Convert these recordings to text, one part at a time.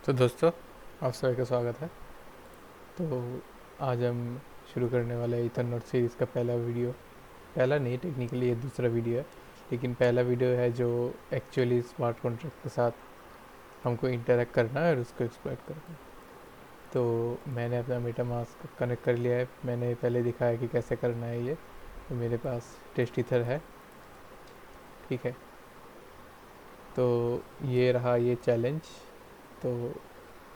तो दोस्तों, आप सभी का स्वागत है। तो आज हम शुरू करने वाले हैं ईथर नोट सीरीज़ का पहला वीडियो। पहला नहीं, टेक्निकली ये दूसरा वीडियो है, लेकिन पहला वीडियो है जो एक्चुअली स्मार्ट कॉन्ट्रैक्ट के साथ हमको इंटरेक्ट करना है और उसको एक्सप्लॉइट करना है। तो मैंने अपना मेटामास्क कनेक्ट कर लिया है। मैंने पहले दिखाया कि कैसे करना है ये। तो मेरे पास टेस्ट ईथर है, ठीक है। तो ये रहा ये चैलेंज। तो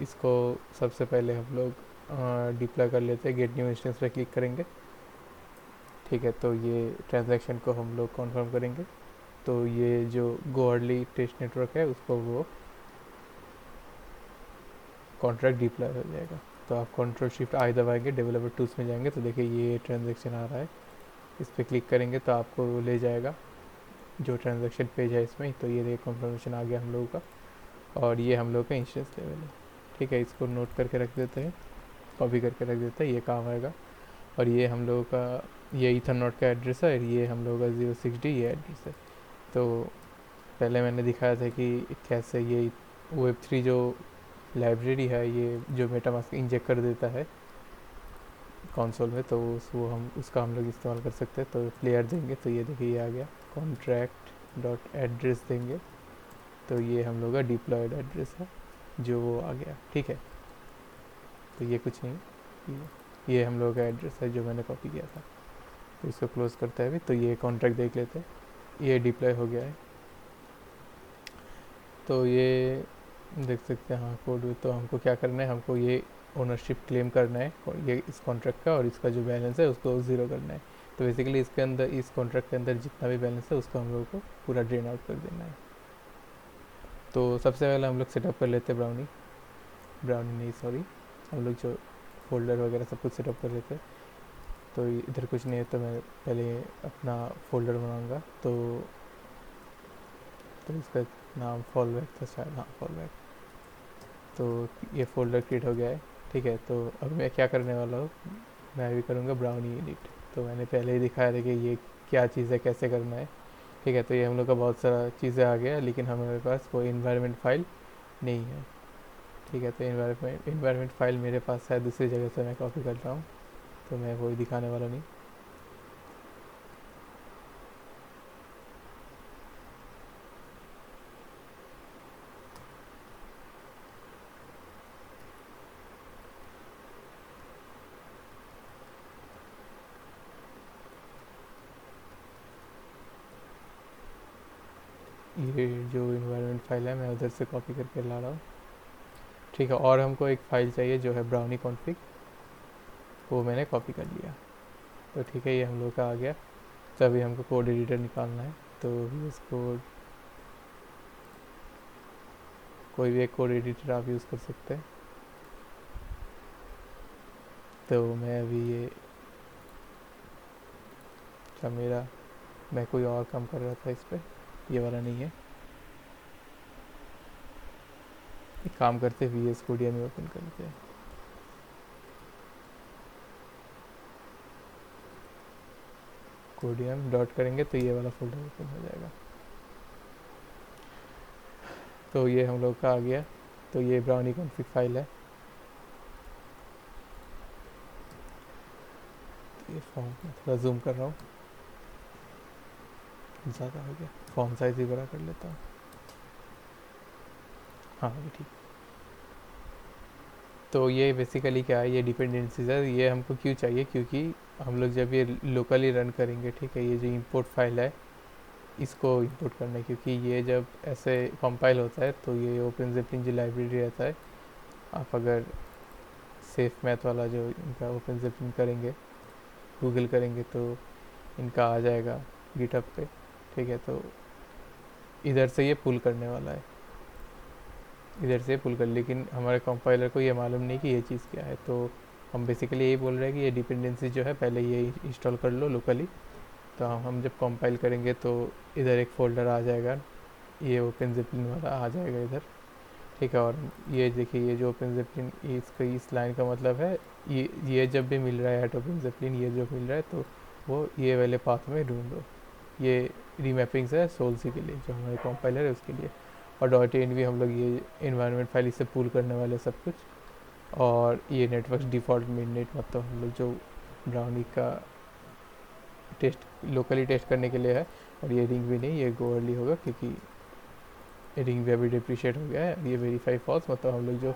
इसको सबसे पहले हम लोग डिप्लॉय कर लेते हैं। गेट न्यू इंस्टेंस पे क्लिक करेंगे, ठीक है। तो ये ट्रांजैक्शन को हम लोग कॉन्फर्म करेंगे। तो ये जो गोअर्ली टेस्ट नेटवर्क है उसको वो कॉन्ट्रैक्ट डिप्लॉय हो जाएगा। तो आप कंट्रोल शिफ्ट आई दबाएंगे, डेवलपर टूल्स में जाएंगे, तो देखिए ये ट्रांजैक्शन आ रहा है। इस पर क्लिक करेंगे तो आपको ले जाएगा जो ट्रांजैक्शन पेज है इसमें। तो ये देखिए कन्फर्मेशन आ गया हम लोगों का, और ये हम लोग का इंस्टेंस लेवल है, ठीक है। इसको नोट करके रख देते हैं, कॉपी करके रख देते हैं, ये काम आएगा। और ये हम लोगों का ये ईथर नोट का एड्रेस है, और ये हम लोगों का 060 ये एड्रेस है। तो पहले मैंने दिखाया था कि कैसे ये वेब3 जो लाइब्रेरी है, ये जो मेटामास्क इंजेक्ट कर देता है कंसोल में, तो वो हम उसका हम लोग इस्तेमाल कर सकते हैं। तो प्लेयर देंगे तो ये देखिए ये आ गया, कॉन्ट्रैक्ट डॉट एड्रेस देंगे तो ये हम लोग का डिप्लॉयड एड्रेस है जो वो आ गया, ठीक है। तो ये कुछ नहीं, ये हम लोग का एड्रेस है जो मैंने कॉपी किया था। तो इसको क्लोज करते हैं अभी। तो ये कॉन्ट्रैक्ट देख लेते हैं, ये डिप्लॉय हो गया है। तो ये देख सकते हैं, हाँ कोड। तो हमको क्या करना है, हमको ये ओनरशिप क्लेम करना है ये इस कॉन्ट्रैक्ट का, और इसका जो बैलेंस है उसको ज़ीरो करना है। तो बेसिकली इसके अंदर, इस कॉन्ट्रैक्ट के अंदर जितना भी बैलेंस है उसको हम लोगों को पूरा ड्रेन आउट कर देना है। तो सबसे पहले हम लोग सेटअप कर लेते हैं ब्राउनी। ब्राउनी नहीं, सॉरी, हम लोग जो फोल्डर वगैरह सब कुछ सेटअप कर लेते हैं। तो इधर कुछ नहीं है, तो मैं पहले अपना फोल्डर बनाऊंगा। तो इसका नाम फॉलबैक था शायद, हाँ फॉलबैक। तो ये फोल्डर क्रिएट हो गया है, ठीक है। तो अब मैं क्या करने वाला हूँ, मैं भी करूँगा ब्राउनी एडिट। तो मैंने पहले ही दिखाया था कि ये क्या चीज़ है, कैसे करना है, ठीक है। तो ये हम लोग का बहुत सारा चीज़ें आ गया, लेकिन हमारे पास वो इन्वायरमेंट फाइल नहीं है, ठीक है। तो इन्वायरमेंट फाइल मेरे पास है दूसरी जगह से, मैं कॉपी कर रहा हूँ। तो मैं वही दिखाने वाला नहीं। ये जो इन्वायरमेंट फाइल है मैं उधर से कॉपी करके ला रहा हूँ, ठीक है। और हमको एक फ़ाइल चाहिए जो है ब्राउनी कॉन्फ़िग, वो मैंने कॉपी कर लिया। तो ठीक है, ये हम लोग का आ गया। तो अभी हमको कोड एडिटर निकालना है। तो VS कोड, कोई भी एक कोड एडिटर आप यूज़ कर सकते हैं। तो मैं अभी ये क्या मेरा, मैं कोई और काम कर रहा था इस पर, ये वाला नहीं है। एक काम करते VS कोड में ओपन करते हैं। कोडियम डॉट करेंगे तो ये वाला फोल्डर ओपन हो जाएगा। तो ये हम लोग का आ गया। तो ये ब्राउनी कॉन्फ़िग फाइल है। तो ये फॉर्म में थोड़ा जूम कर रहा हूँ, ज़्यादा हो गया, फॉर्म साइज ही बड़ा कर लेता हूँ। हाँ अभी ठीक। तो ये बेसिकली क्या है, ये डिपेंडेंसीज है। ये हमको क्यों चाहिए, क्योंकि हम लोग जब ये लोकली रन करेंगे, ठीक है, ये जो इंपोर्ट फाइल है इसको इंपोर्ट करना है। क्योंकि ये जब ऐसे कंपाइल होता है तो ये ओपन ज़िपलिन जो लाइब्रेरी रहता है, आप अगर सेफ मैथ वाला जो इनका ओपन ज़िपलिन करेंगे, गूगल करेंगे, तो इनका आ जाएगा गिटहब पे, ठीक है। तो इधर से ये पुल करने वाला है, इधर से पुल कर, लेकिन हमारे कंपाइलर को ये मालूम नहीं कि ये चीज़ क्या है। तो हम बेसिकली यही बोल रहे हैं कि ये डिपेंडेंसी जो है पहले ये इंस्टॉल कर लो लोकली। तो हम जब कंपाइल करेंगे तो इधर एक फ़ोल्डर आ जाएगा, ये ओपन ज़िपलिन वाला आ जाएगा इधर, ठीक है। और ये देखिए, ये जो ओपन ज़िपलिन, इसका इस लाइन का मतलब है, ये जब भी मिल रहा है एट ओपन ज़िपलिन, ये जो मिल रहा है, तो वो ये वाले पाथ में ढूंढो। ये रीमैपिंग्स है सोल्सी के लिए, जो हमारे कंपाइलर है उसके लिए। और .env हम लोग ये इन्वायरमेंट फाइल इससे पुल करने वाले सब कुछ। और ये नेटवर्क डिफ़ॉल्ट मिडनेट मतलब हम लोग जो ब्राउनी का टेस्ट लोकली टेस्ट करने के लिए है। और ये रिंग भी नहीं, ये गोअरली होगा क्योंकि रिंग भी अभी डिप्रिशिएट हो गया है। ये वेरीफाई फॉल्स मतलब हम लोग जो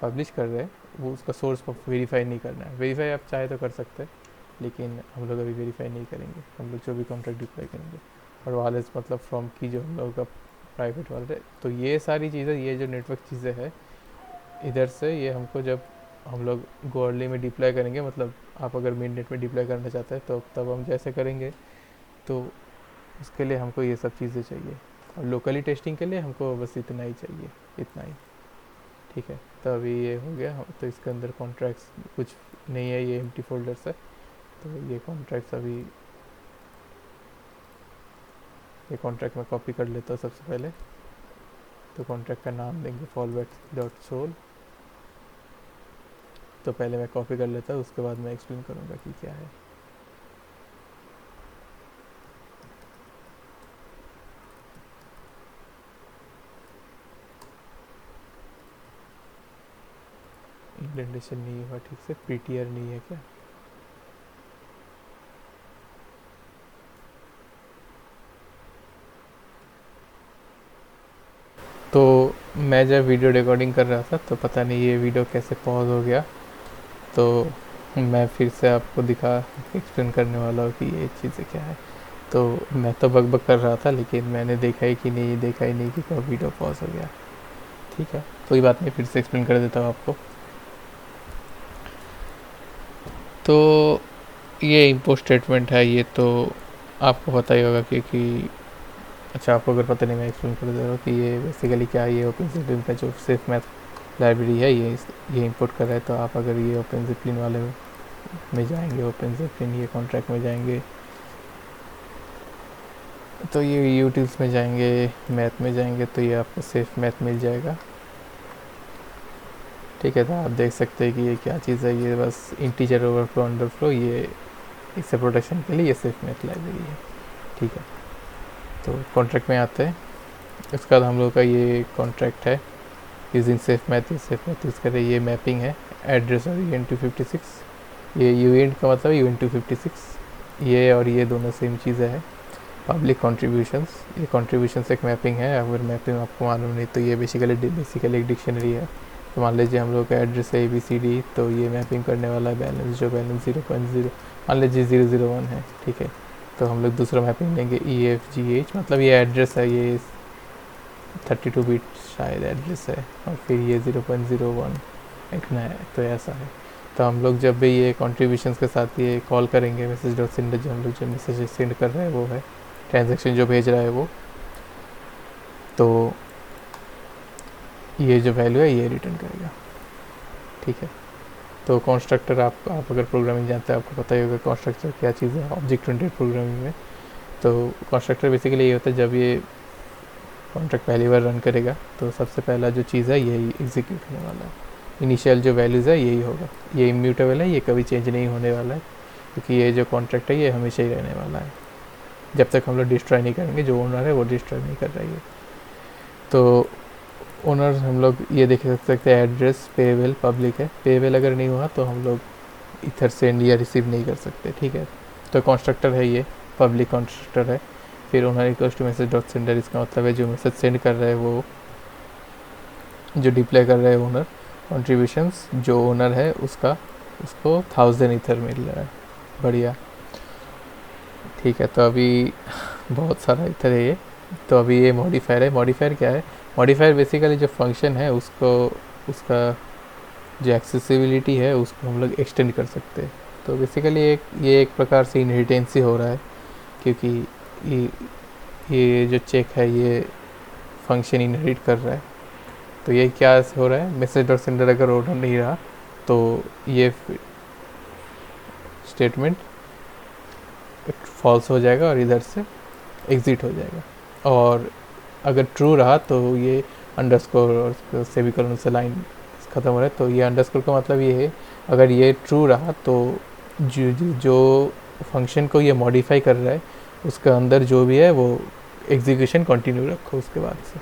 पब्लिश कर रहे हैं वो उसका सोर्स वेरीफाई नहीं करना है। वेरीफाई आप चाहे तो कर सकते हैं, लेकिन हम लोग अभी वेरीफाई नहीं करेंगे। हम लोग जो भी कॉन्ट्रैक्ट डिप्लॉय करेंगे। और वालेस मतलब फ्रॉम की जो हम लोग का प्राइवेट वाले। तो ये सारी चीज़ें, ये जो नेटवर्क चीज़ें हैं इधर से, ये हमको जब हम लोग गोअरली में डिप्लॉय करेंगे, मतलब आप अगर मेन नेट में डिप्लॉय करना चाहते हैं तो तब हम जैसे करेंगे, तो उसके लिए हमको ये सब चीज़ें चाहिए। और लोकली टेस्टिंग के लिए हमको बस इतना ही चाहिए, इतना ही। ठीक है, तो अभी ये हो गया। तो इसके अंदर कॉन्ट्रैक्ट्स कुछ नहीं है, ये एम्प्टी फोल्डर्स है। तो ये कॉन्ट्रैक्ट्स अभी, ये कॉन्ट्रैक्ट मैं कॉपी कर लेता हूँ सबसे पहले। तो कॉन्ट्रैक्ट का नाम देंगे fallback.sol। तो पहले मैं कॉपी कर लेता हूँ, उसके बाद मैं एक्सप्लेन करूँगा कि क्या है। इंडेंटेशन नहीं हुआ ठीक से, पीटीआर नहीं है क्या? तो मैं जब वीडियो रिकॉर्डिंग कर रहा था तो पता नहीं ये वीडियो कैसे पॉज हो गया। तो मैं फिर से आपको एक्सप्लेन करने वाला हूँ कि ये चीज़ें क्या है। तो मैं तो बकबक कर रहा था, लेकिन मैंने देखा ही नहीं कि कब वीडियो पॉज हो गया। ठीक है, कोई बात नहीं, फिर से एक्सप्लेन कर देता हूँ आपको। तो ये इम्पोर्ट स्टेटमेंट है, ये तो आपको पता ही होगा क्योंकि, अच्छा आपको अगर पता नहीं मैं एक्सप्लेन कर दे रहा हूँ कि ये बेसिकली क्या है। ये ओपनजिप्लिन का जो सेफ मैथ लाइब्रेरी है ये इंपोर्ट कर रहा है। तो आप अगर ये ओपनजिप्लिन वाले में जाएंगे, ओपनजिप्लिन ये कॉन्ट्रैक्ट में जाएंगे, तो ये यूटिल्स में जाएंगे, मैथ में जाएंगे, तो ये आपको सेफ मैथ मिल जाएगा। ठीक है, तो आप देख सकते हैं कि ये क्या चीज़ है। ये बस इंटीजर ओवरफ्लो अंडरफ्लो, ये इससे प्रोटेक्शन के लिए ये सेफ मैथ लाइब्रेरी है। ठीक है, तो कॉन्ट्रैक्ट में आते हैं। उसके बाद हम लोग का ये कॉन्ट्रैक्ट है यूजिंग सेफ मैथ यूज़ कर रहे। ये मैपिंग है एड्रेस और UN256। ये यूएंट का मतलब UN256। ये और ये दोनों सेम चीज़ें हैं। पब्लिक कॉन्ट्रीब्यूशंस, ये कॉन्ट्रीब्यूशंस एक मैपिंग है। अगर मैपिंग आपको मालूम नहीं तो ये बेसिकली एक डिक्शनरी है। तो मान लीजिए हम लोग का एड्रेस है ABCD, तो ये मैपिंग करने वाला है बैलेंस, जो बैलेंस 0.0 मान लीजिए 001 है। ठीक है, तो हम लोग दूसरा मैपिंग लेंगे EFGH, मतलब ये एड्रेस है, ये 32 बिट शायद एड्रेस है, और फिर ये 0.01 इतना है। तो ऐसा है। तो हम लोग जब भी ये कॉन्ट्रीब्यूशंस के साथ ये कॉल करेंगे, मैसेज डॉट सेंडर, जो हम लोग जो मैसेज सेंड कर रहे हैं वो है ट्रांजैक्शन जो भेज रहा है वो, तो ये जो वैल्यू है ये रिटर्न करेगा। ठीक है, तो कंस्ट्रक्टर आप अगर प्रोग्रामिंग जानते हैं आपको पता ही होगा कंस्ट्रक्टर क्या चीज़ है ऑब्जेक्ट ओरिएंटेड प्रोग्रामिंग में। तो कंस्ट्रक्टर बेसिकली ये होता है, जब ये कॉन्ट्रैक्ट पहली बार रन करेगा तो सबसे पहला जो चीज़ है यही एग्जीक्यूट होने वाला है। इनिशियल जो वैल्यूज़ है यही होगा, ये इम्यूटेबल है, ये कभी चेंज नहीं होने वाला है, क्योंकि ये जो कॉन्ट्रैक्ट है ये हमेशा ही रहने वाला है जब तक हम लोग डिस्ट्रॉय नहीं करेंगे। जो ओनर है वो डिस्ट्रॉय नहीं कर रहा है। तो ओनर हम लोग ये देख सकते हैं, एड्रेस पेएबल पब्लिक है। पेएबल अगर नहीं हुआ तो हम लोग इधर सेंड या रिसीव नहीं कर सकते। ठीक है, तो कॉन्स्ट्रक्टर है ये, पब्लिक कॉन्स्ट्रक्टर है। फिर owner equals to message dot sender, इसका मतलब है जो मैसेज सेंड कर रहा है वो, जो डिप्लॉय कर रहा है ओनर, कॉन्ट्रीब्यूशंस जो ओनर है उसका, उसको 1000 ईथर मिल रहा है। बढ़िया। ठीक है, तो अभी बहुत सारा ईथर है ये। तो अभी ये मॉडिफायर है। मॉडिफायर क्या है? मॉडिफायर बेसिकली जो फंक्शन है उसको, उसका जो एक्सेसिबिलिटी है उसको हम लोग एक्सटेंड कर सकते हैं। तो बेसिकली ये एक प्रकार से इनहेरिटेंसी हो रहा है, क्योंकि ये जो चेक है ये फंक्शन इनहेरिट कर रहा है। तो ये क्या हो रहा है, मैसेज डॉट सेंडर अगर ऑर्डर नहीं रहा तो ये स्टेटमेंट फॉल्स हो जाएगा और इधर से एग्ज़िट हो जाएगा। और अगर ट्रू रहा तो ये अंडरस्कोर और सेमीकोलन से लाइन ख़त्म हो रहा है। तो ये अंडरस्कोर का मतलब ये है, अगर ये ट्रू रहा तो जो फंक्शन को ये मॉडिफाई कर रहा है उसके अंदर जो भी है वो एग्जीक्यूशन कंटिन्यू रखो उसके बाद से।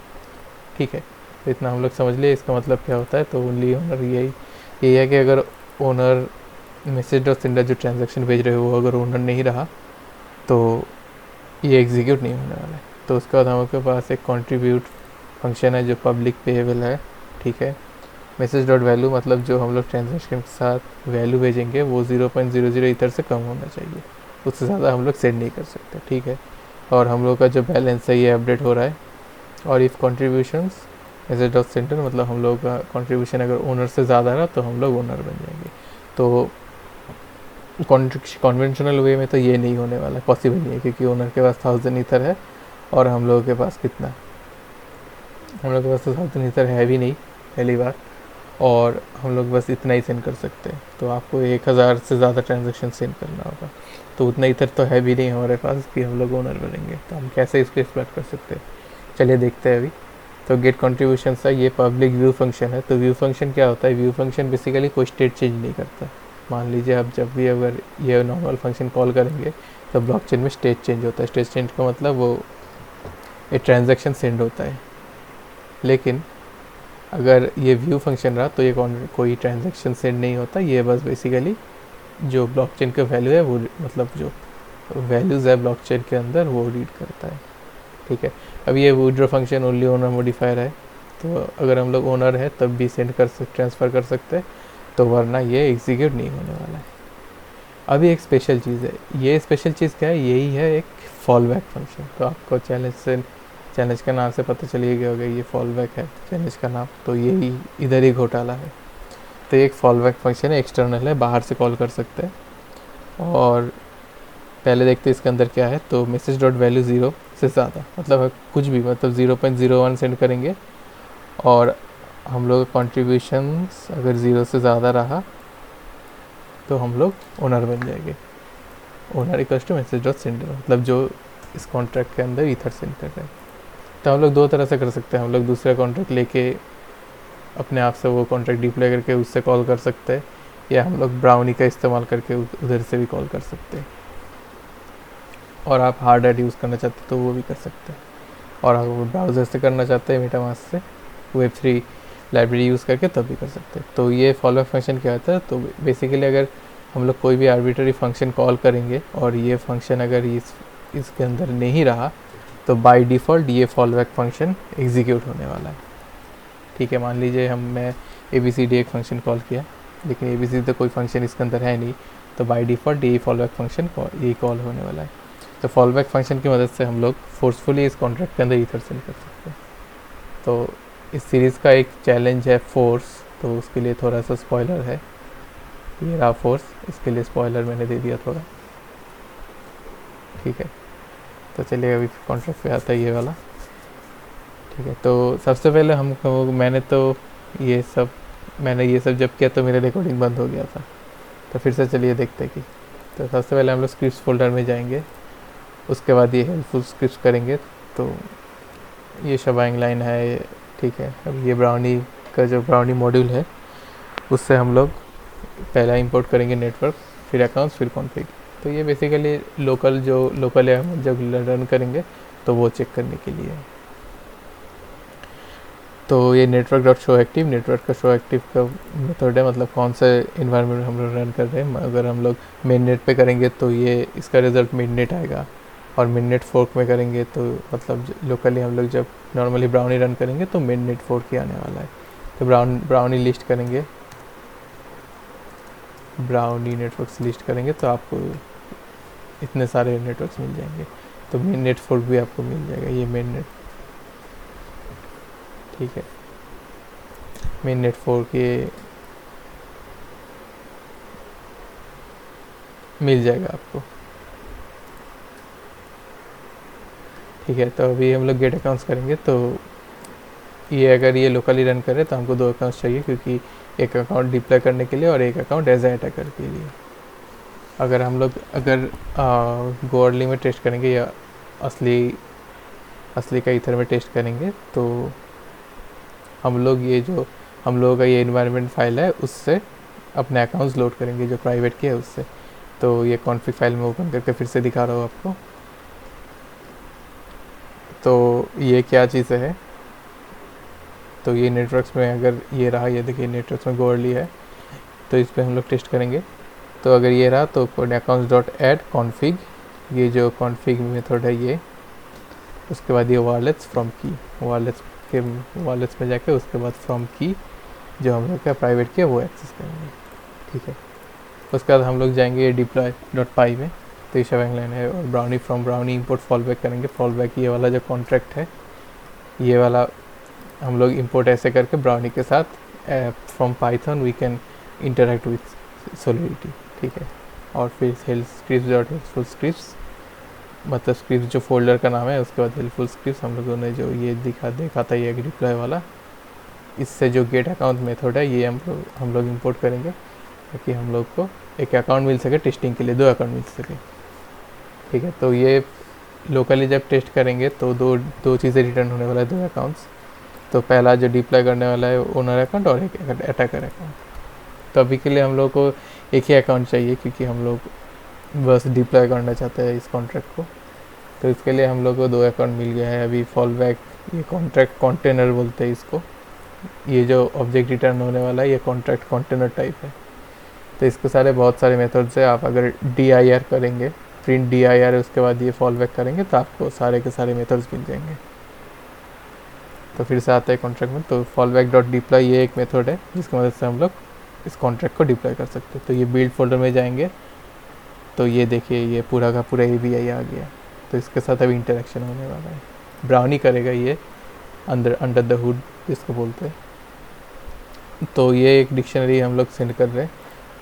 ठीक है, तो इतना हम लोग समझ लिए इसका मतलब क्या होता है। तो ओनली ओनर यही है कि अगर ओनर मैसेज डॉट सेंडर जो ट्रांजेक्शन भेज रहे हो वो अगर ओनर नहीं रहा तो ये एग्जीक्यूट नहीं होने वाला है। तो उसके बाद हमारे पास एक कंट्रीब्यूट फंक्शन है जो पब्लिक पेएबल है, ठीक है। मैसेज डॉट वैल्यू मतलब जो हम लोग ट्रांजेक्शन के साथ वैल्यू भेजेंगे वो 0.00 ईथर से कम होना चाहिए, उससे ज़्यादा हम लोग सेंड नहीं कर सकते, ठीक है। और हम लोग का जो बैलेंस है ये अपडेट हो रहा है। और if contributions message dot sender मतलब हम लोग का कॉन्ट्रीब्यूशन अगर ओनर से ज़्यादा रहा तो हम लोग ओनर बन जाएंगे। तो कॉन्वेंशनल वे में तो ये नहीं होने वाला, पॉसिबल नहीं है, क्योंकि ओनर के पास 1000 ईथर है और हम लोगों के पास कितना, हम लोग के पास तो 1000 ईथर है भी नहीं पहली बार, और हम लोग बस इतना ही सेंड कर सकते हैं। तो आपको 1000 से ज़्यादा ट्रांजेक्शन सेंड करना होगा, तो उतना ईथर तो है भी नहीं हमारे पास कि हम लोग ओनर बनेंगे। तो हम कैसे इसको एक्सप्लॉइट कर सकते हैं, चलिए देखते हैं अभी। तो गेट कॉन्ट्रीब्यूशन है, ये पब्लिक व्यू फंक्शन है। तो व्यू फंक्शन क्या होता है, व्यू फंक्शन बेसिकली कोई स्टेट चेंज नहीं करता। मान लीजिए आप जब भी अगर ये नॉर्मल फंक्शन कॉल करेंगे तो ब्लॉकचेन में स्टेट चेंज होता है। स्टेट चेंज का मतलब वो एक ट्रांजैक्शन सेंड होता है, लेकिन अगर ये व्यू फंक्शन रहा तो ये कोई ट्रांजैक्शन सेंड नहीं होता। ये बस बेसिकली जो ब्लॉकचेन का वैल्यू है वो मतलब जो वैल्यूज़ है ब्लॉकचेन के अंदर वो रीड करता है, ठीक है। अब ये withdraw function only owner modifier है, तो अगर हम लोग ओनर है तब भी सेंड कर सकते, ट्रांसफ़र कर सकते हैं, तो वरना ये एग्जीक्यूट नहीं होने वाला है। अभी एक स्पेशल चीज़ है, ये स्पेशल चीज़ क्या है, यही है एक फॉल बैक फंक्शन। तो आपको चैलेंज का नाम से पता चलिए गया होगा, ये फॉल बैक है चैलेंज का नाम, तो यही इधर ही घोटाला है। तो ये एक फॉल बैक फंक्शन है, एक्सटर्नल है, बाहर से कॉल कर सकते हैं। और पहले देखते हैं इसके अंदर क्या है। तो मैसेज डॉट वैल्यू 0 से ज़्यादा मतलब कुछ भी, मतलब 0.01 सेंड करेंगे और हम लोग कॉन्ट्रीब्यूशंस अगर 0 से ज़्यादा रहा तो हम लोग ओनर बन जाएंगे। Owner equals to message dot sender मतलब जो इस कॉन्ट्रैक्ट के अंदर ईथर सेंड कर रहे हैं। तो हम लोग दो तरह से कर सकते हैं, हम लोग दूसरा कॉन्ट्रैक्ट लेके अपने आप से वो कॉन्ट्रैक्ट डिप्लॉय करके उससे कॉल कर सकते हैं, या हम लोग ब्राउनी का इस्तेमाल करके उधर से भी कॉल कर सकते हैं। और आप हार्ड हैट यूज़ करना चाहते हैं तो वो भी कर सकते हैं, और अगर ब्राउज़र से करना चाहते हैं मेटामास्क से वेब3 लाइब्रेरी यूज़ करके तब भी कर सकते हैं। तो ये फॉलोअप फंक्शन क्या होता है, तो बेसिकली अगर हम लोग कोई भी आर्बिट्ररी फंक्शन कॉल करेंगे और ये फंक्शन अगर इसके अंदर नहीं रहा तो बाय डिफ़ॉल्ट ये फॉलोअप फंक्शन एग्जीक्यूट होने वाला है, ठीक है। मान लीजिए मैं ABCD एक फंक्शन कॉल किया, लेकिन ABCD तो कोई फंक्शन इसके अंदर है नहीं, तो बाय डिफ़ॉल्ट ये फॉलोअप फंक्शन ये कॉल होने वाला है। तो फॉलबैक फंक्शन की मदद से हम लोग फोर्सफुली इस कॉन्ट्रैक्ट के अंदर ईथर सेंड कर सकते हैं। तो इस सीरीज़ का एक चैलेंज है फोर्स, तो उसके लिए थोड़ा सा स्पॉइलर है, ये रहा फोर्स, इसके लिए स्पॉइलर मैंने दे दिया थोड़ा, ठीक है। तो चलिए अभी कॉन्ट्रैक्ट पे आता है ये वाला, ठीक है। तो सबसे पहले मैंने ये सब जब किया तो मेरा रिकॉर्डिंग बंद हो गया था, तो फिर से चलिए देखते हैं कि। तो सबसे पहले हम लोग स्क्रिप्ट फोल्डर में जाएंगे, उसके बाद ये हेल्पफुल स्क्रिप्ट करेंगे। तो ये शबाइंग लाइन है, ठीक है। अब ये ब्राउनी का जो ब्राउनी मॉड्यूल है उससे हम लोग पहला इंपोर्ट करेंगे नेटवर्क, फिर अकाउंट्स, फिर कॉन्फ़िग। तो ये बेसिकली लोकल है जब रन करेंगे तो वो चेक करने के लिए है। तो ये network dot show active, network का शो एक्टिव का मेथड है, मतलब कौन से इन्वायरमेंट हम लोग रन कर रहे हैं। अगर हम लोग मेन नेट पे करेंगे तो ये इसका रिज़ल्ट मिड नेट आएगा, और मिड नेट फोर्क में करेंगे तो मतलब लोकली हम लोग जब नॉर्मली ब्राउनी रन करेंगे तो मिड नेट फोर्क ही आने वाला है। तो ब्राउनी लिस्ट करेंगे, ब्राउनी नेटवर्क्स लिस्ट करेंगे तो आपको इतने सारे नेटवर्क्स मिल जाएंगे। तो मेन नेट फोर्क भी आपको मिल जाएगा, ये मेन नेट, ठीक है। मेन नेट फोर्क ये मिल जाएगा आपको, ठीक है। तो अभी हम लोग गेट अकाउंट्स करेंगे। तो ये अगर ये लोकली रन करे तो हमको 2 अकाउंट्स चाहिए, क्योंकि एक अकाउंट डिप्लॉय करने के लिए और एक अकाउंट एज ए अटैकर के लिए। अगर गो अर्ली में टेस्ट करेंगे या असली का ईथर में टेस्ट करेंगे तो हम लोगों का ये इन्वायरमेंट फाइल है उससे अपने अकाउंट्स लोड करेंगे जो प्राइवेट की है उससे। तो ये कॉन्फ़िग फाइल में ओपन करके फिर से दिखा रहा हूँ आपको। तो ये क्या चीज़ है, तो ये नेटवर्क्स में अगर ये रहा, ये देखिए नेटवर्क्स में गोअर्ली है, तो इस पर हम लोग टेस्ट करेंगे। तो अगर ये रहा तो code accounts dot add config, ये जो कॉन्फिग मेथड है ये, उसके बाद ये वायरलेस फ्रॉम की, वायरलेस में जाके उसके बाद फ्रॉम की जो हम लोग का प्राइवेट की है वो एक्सेस करेंगे। ठीक है, उसके बाद हम लोग जाएंगे ये डिप्लॉय डॉट पाई में, तो ये शवेंग लाइन है, और brownie from brownie import fall back करेंगे। फॉल बैक ये वाला जो कॉन्ट्रैक्ट है, ये वाला हम लोग इंपोर्ट ऐसे करके ब्राउनी के साथ from Python we can interact with Solidity. ठीक है, और फिर health script dot helpful script, मतलब स्क्रिप्ट जो फोल्डर का नाम है, उसके बाद हेल्पफुल स्क्रिप्ट हम लोगों ने जो ये देखा था ये डिप्लॉय वाला, इससे जो गेट अकाउंट मेथड है ये हम लोग इंपोर्ट करेंगे ताकि हम लोग को एक अकाउंट मिल सके टेस्टिंग के लिए, 2 अकाउंट मिल सके। ठीक है, तो ये लोकली जब टेस्ट करेंगे तो दो चीज़ें रिटर्न होने वाला है, 2 अकाउंट्स। तो पहला जो डिप्लॉय करने वाला है ओनर अकाउंट और एक अटैकर अकाउंट। तो अभी के लिए हम लोग को एक ही अकाउंट चाहिए क्योंकि हम लोग बस डिप्लॉय करना चाहते हैं इस कॉन्ट्रैक्ट को। तो इसके लिए हम लोग को 2 अकाउंट मिल गया है अभी। फॉल बैक, ये कॉन्ट्रैक्ट कंटेनर बोलते हैं इसको, ये जो ऑब्जेक्ट रिटर्न होने वाला है ये कॉन्ट्रैक्ट कंटेनर टाइप है। तो इसके सारे बहुत सारे मेथड्स है। आप अगर DIR करेंगे, प्रिंट DIR है, उसके बाद ये फॉल बैक करेंगे तो आपको सारे के सारे मेथड्स मिल जाएंगे। तो फिर से आता है कॉन्ट्रैक्ट में, तो फॉल बैक डॉट डिप्लॉय ये एक मेथड है जिसकी मदद से हम लोग इस कॉन्ट्रैक्ट को डिप्लॉय कर सकते हैं। तो ये बिल्ड फोल्डर में जाएंगे तो ये देखिए ये पूरा का पूरा API आ गया। तो इसके साथ अभी इंटरेक्शन होने वाला है, ब्राउनी करेगा ये अंडर द हुड जिसको बोलते हैं। तो ये एक डिक्शनरी हम लोग सेंड कर रहे हैं,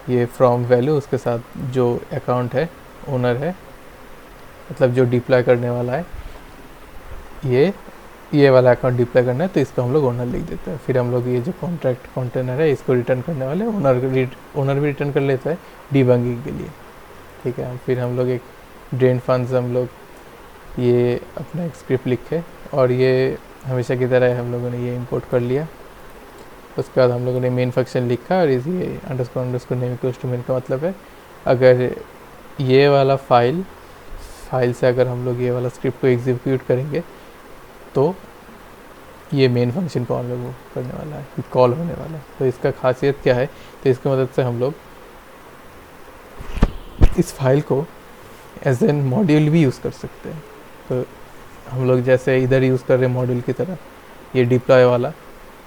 ये फ्रॉम वैल्यू, उसके साथ जो अकाउंट है ओनर है, मतलब जो डिप्लॉय करने वाला है, ये वाला अकाउंट डिप्लॉय करना है तो इसको हम लोग ओनर लिख देते हैं। फिर हम लोग ये जो कॉन्ट्रैक्ट कंटेनर है इसको रिटर्न करने वाले ओनर भी रिटर्न कर लेता है डिबगिंग के लिए। ठीक है, फिर हम लोग एक ड्रेन फंड्स हम लोग ये अपना एक स्क्रिप्ट लिखे, और ये हमेशा की तरह हम लोगों ने ये इंपोर्ट कर लिया। उसके बाद हम लोगों ने मेन फंक्शन लिखा, और ये underscore name equals to main का मतलब है अगर ये वाला फाइल से अगर हम लोग ये वाला स्क्रिप्ट को एग्जीक्यूट करेंगे तो ये मेन फंक्शन को हम लोग करने वाला है, कॉल होने वाला है। तो इसका खासियत क्या है, तो इसकी मदद से हम लोग इस फाइल को एज एन मॉड्यूल भी यूज़ कर सकते हैं। तो हम लोग जैसे इधर यूज़ कर रहे हैं मॉड्यूल की तरह ये डिप्लॉय वाला,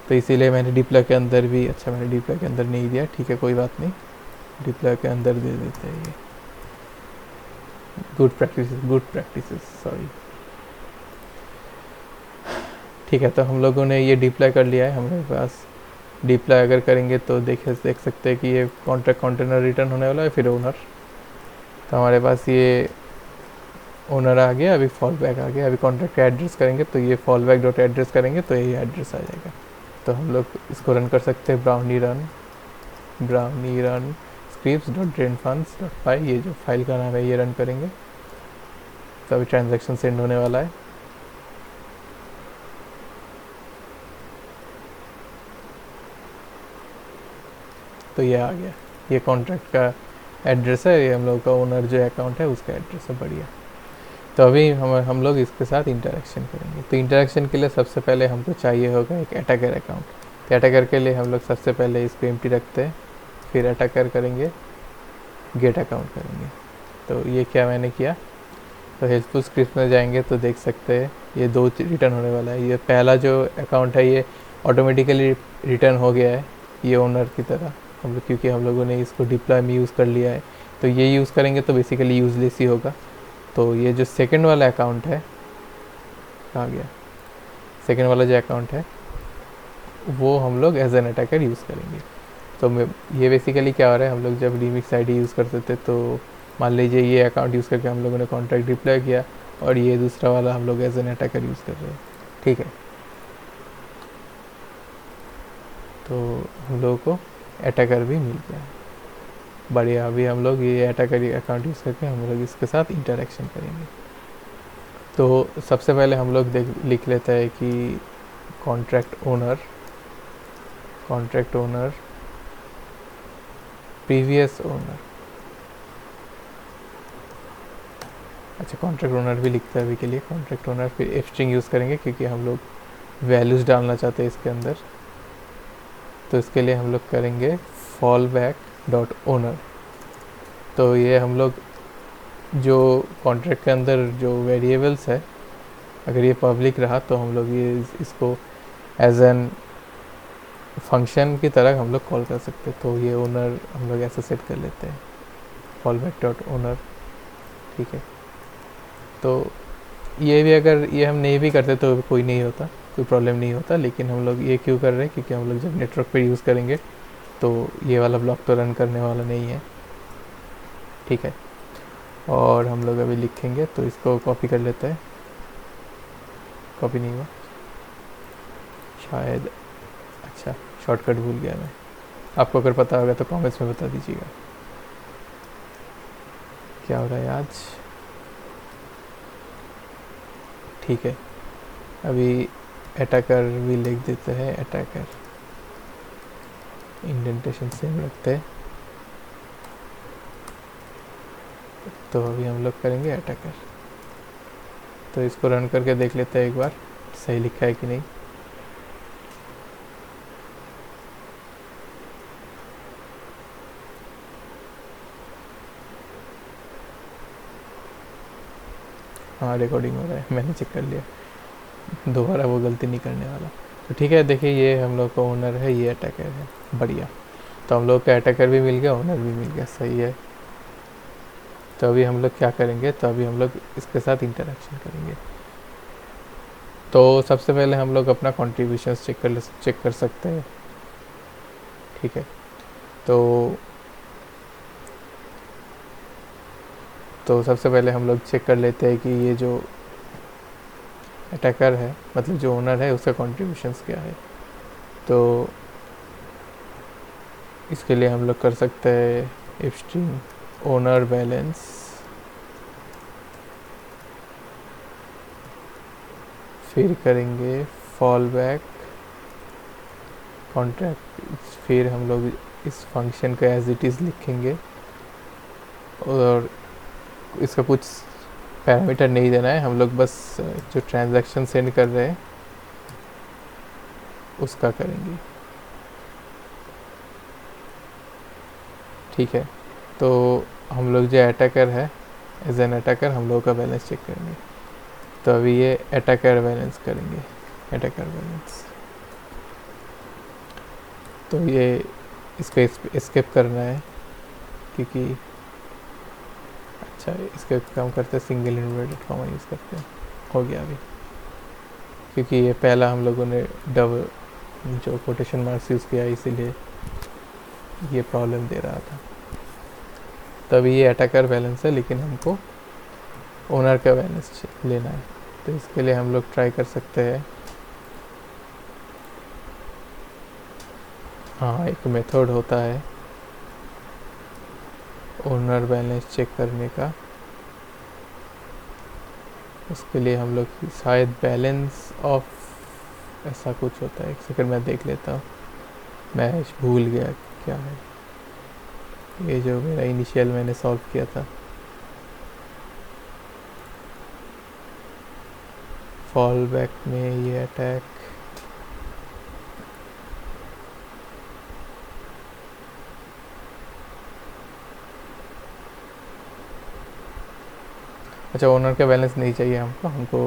तो इसीलिए मैंने डिप्लॉय के अंदर भी, अच्छा मैंने डिप्लॉय के अंदर नहीं दिया, ठीक है कोई बात नहीं, डिप्लॉय के अंदर दे देते हैं। ये गुड प्रैक्टिसेस सॉरी। ठीक है, तो हम लोगों ने ये डिप्लॉय कर लिया है। हमारे पास डिप्लॉय अगर करेंगे तो देख सकते हैं कि ये कॉन्ट्रैक्ट कंटेनर रिटर्न होने वाला है, फिर ओनर। तो हमारे पास ये ओनर आ गया, अभी फॉल बैक आ गया। अभी कॉन्ट्रैक्ट का एड्रेस करेंगे तो ये फॉल बैक डॉट एड्रेस करेंगे तो यही एड्रेस आ जाएगा। तो हम लोग इसको रन कर सकते हैं, brownie run script dot drain funds dot py, ये जो फाइल का नाम है ये रन करेंगे तो अभी ट्रांजेक्शन सेंड होने वाला है। तो ये आ गया, ये कॉन्ट्रैक्ट का एड्रेस है, ये हम लोग का ओनर जो अकाउंट है उसका एड्रेस है, बढ़िया। तो अभी हम लोग इसके साथ इंटरेक्शन करेंगे। तो इंटरेक्शन के लिए सबसे पहले हमको चाहिए होगा एक अटैकर अकाउंट। तो अटैकर के लिए हम लोग सबसे पहले इसको एम्प्टी रखते हैं, फिर अटैकर करेंगे, गेट अकाउंट करेंगे। तो ये क्या मैंने किया, तो हेल्पफुल स्क्रिप्ट में जाएंगे तो देख सकते हैं ये 2 रिटर्न होने वाला है। ये पहला जो अकाउंट है ये ऑटोमेटिकली रिटर्न हो गया है, ये ओनर की तरह हम लोग, क्योंकि हम लोगों ने इसको डिप्लॉय में यूज़ कर लिया है। तो ये यूज़ करेंगे तो बेसिकली यूजलेस ही होगा। तो ये जो सेकंड वाला अकाउंट है, कहाँ गया, सेकंड वाला जो अकाउंट है वो हम लोग एज एन अटैकर यूज़ करेंगे। तो ये बेसिकली क्या हो रहा है, हम लोग जब रिमिक्स आईडी यूज़ करते थे तो मान लीजिए ये अकाउंट यूज़ करके हम लोगों ने कॉन्ट्रैक्ट डिप्लॉय किया, और ये दूसरा वाला हम लोग एज एन अटैकर यूज़ कर रहे हैं। ठीक है, तो हम लोगों को अटैकर भी मिल गया, बढ़िया। अभी हम लोग ये अटैकर अकाउंट यूज़ करके हम लोग इसके साथ इंटरेक्शन करेंगे। तो सबसे पहले हम लोग लिख लेते हैं कि कॉन्ट्रैक्ट ओनर प्रीवियस ओनर, अच्छा कॉन्ट्रैक्ट ओनर भी लिखते हैं अभी के लिए, कॉन्ट्रैक्ट ओनर, फिर एफ स्ट्रिंग यूज़ करेंगे क्योंकि हम लोग वैल्यूज़ डालना चाहते हैं इसके अंदर, तो इसके लिए हम लोग करेंगे फॉल बैक डॉट ओनर। तो ये हम लोग जो कॉन्ट्रैक्ट के अंदर जो वेरिएबल्स है, अगर ये पब्लिक रहा तो हम लोग ये इसको एज एन फंक्शन की तरह हम लोग कॉल कर सकते हैं। तो ये ओनर हम लोग ऐसे सेट कर लेते हैं, फॉल बैक डॉट ओनर। ठीक है, तो ये भी अगर ये हम नहीं भी करते तो कोई नहीं होता, कोई प्रॉब्लम नहीं होता, लेकिन हम लोग ये क्यों कर रहे हैं, क्योंकि हम लोग जब नेटवर्क पे यूज़ करेंगे तो ये वाला ब्लॉक तो रन करने वाला नहीं है। ठीक है, और हम लोग अभी लिखेंगे तो इसको कॉपी कर लेते हैं। कॉपी नहीं हुआ शायद, अच्छा शॉर्टकट भूल गया मैं। आपको अगर पता होगा तो कमेंट्स में बता दीजिएगा क्या हो रहा है आज। ठीक है, अभी अटैकर भी लिख देते हैं, अटैकर इंडेंटेशन सेम रखते हैं। तो अभी हम लोग करेंगे अटैकर। तो इसको रन करके देख लेते हैं एक बार सही लिखा है कि नहीं। हाँ रिकॉर्डिंग हो रहा है, मैंने चेक कर लिया, दोबारा वो गलती नहीं करने वाला। तो ठीक है, देखिए ये हम लोग का ओनर है, ये अटैकर है, बढ़िया। तो हम लोग का अटैकर भी मिल गया, ओनर भी मिल गया, सही है। तो अभी हम लोग क्या करेंगे, तो अभी हम लोग इसके साथ इंटरेक्शन करेंगे। तो सबसे पहले हम लोग अपना कॉन्ट्रीब्यूशन चेक कर सकते हैं। ठीक है, तो सबसे पहले हम लोग चेक कर लेते हैं कि ये जो अटैकर है, मतलब जो ओनर है, उसका कॉन्ट्रीब्यूशंस क्या है। तो इसके लिए हम लोग कर सकते हैं इफ स्ट्रिंग ओनर बैलेंस, फिर करेंगे फॉल बैक कॉन्ट्रैक्ट, फिर हम लोग इस फंक्शन को एज इट इज़ लिखेंगे और इसका कुछ पैरामीटर नहीं देना है, हम लोग बस जो ट्रांजैक्शन सेंड कर रहे हैं उसका करेंगे। ठीक है, तो हम लोग जो अटैकर है, एज एन अटैकर हम लोग का बैलेंस चेक करेंगे। तो अभी ये अटैकर बैलेंस करेंगे, अटैकर बैलेंस। तो ये इसको स्किप करना है क्योंकि, अच्छा इसका काम करते हैं सिंगल इन्वर्टेड कॉमा यूज़ करते हैं, हो गया अभी, क्योंकि ये पहला हम लोगों ने डबल जो कोटेशन मार्क्स यूज़ किया इसीलिए ये प्रॉब्लम दे रहा था। तभी ये अटैकर बैलेंस है, लेकिन हमको ओनर का बैलेंस लेना है। तो इसके लिए हम लोग ट्राई कर सकते हैं, हाँ एक मेथड होता है ओनर बैलेंस चेक करने का। उसके लिए हम लोग शायद बैलेंस ऑफ ऐसा कुछ होता है, एक सेकंड मैं देख लेता हूँ, मैं भूल गया क्या है। ये जो मेरा इनिशियल मैंने सॉल्व किया था, फॉल बैक में ये अटैक, अच्छा ओनर का बैलेंस नहीं चाहिए हमको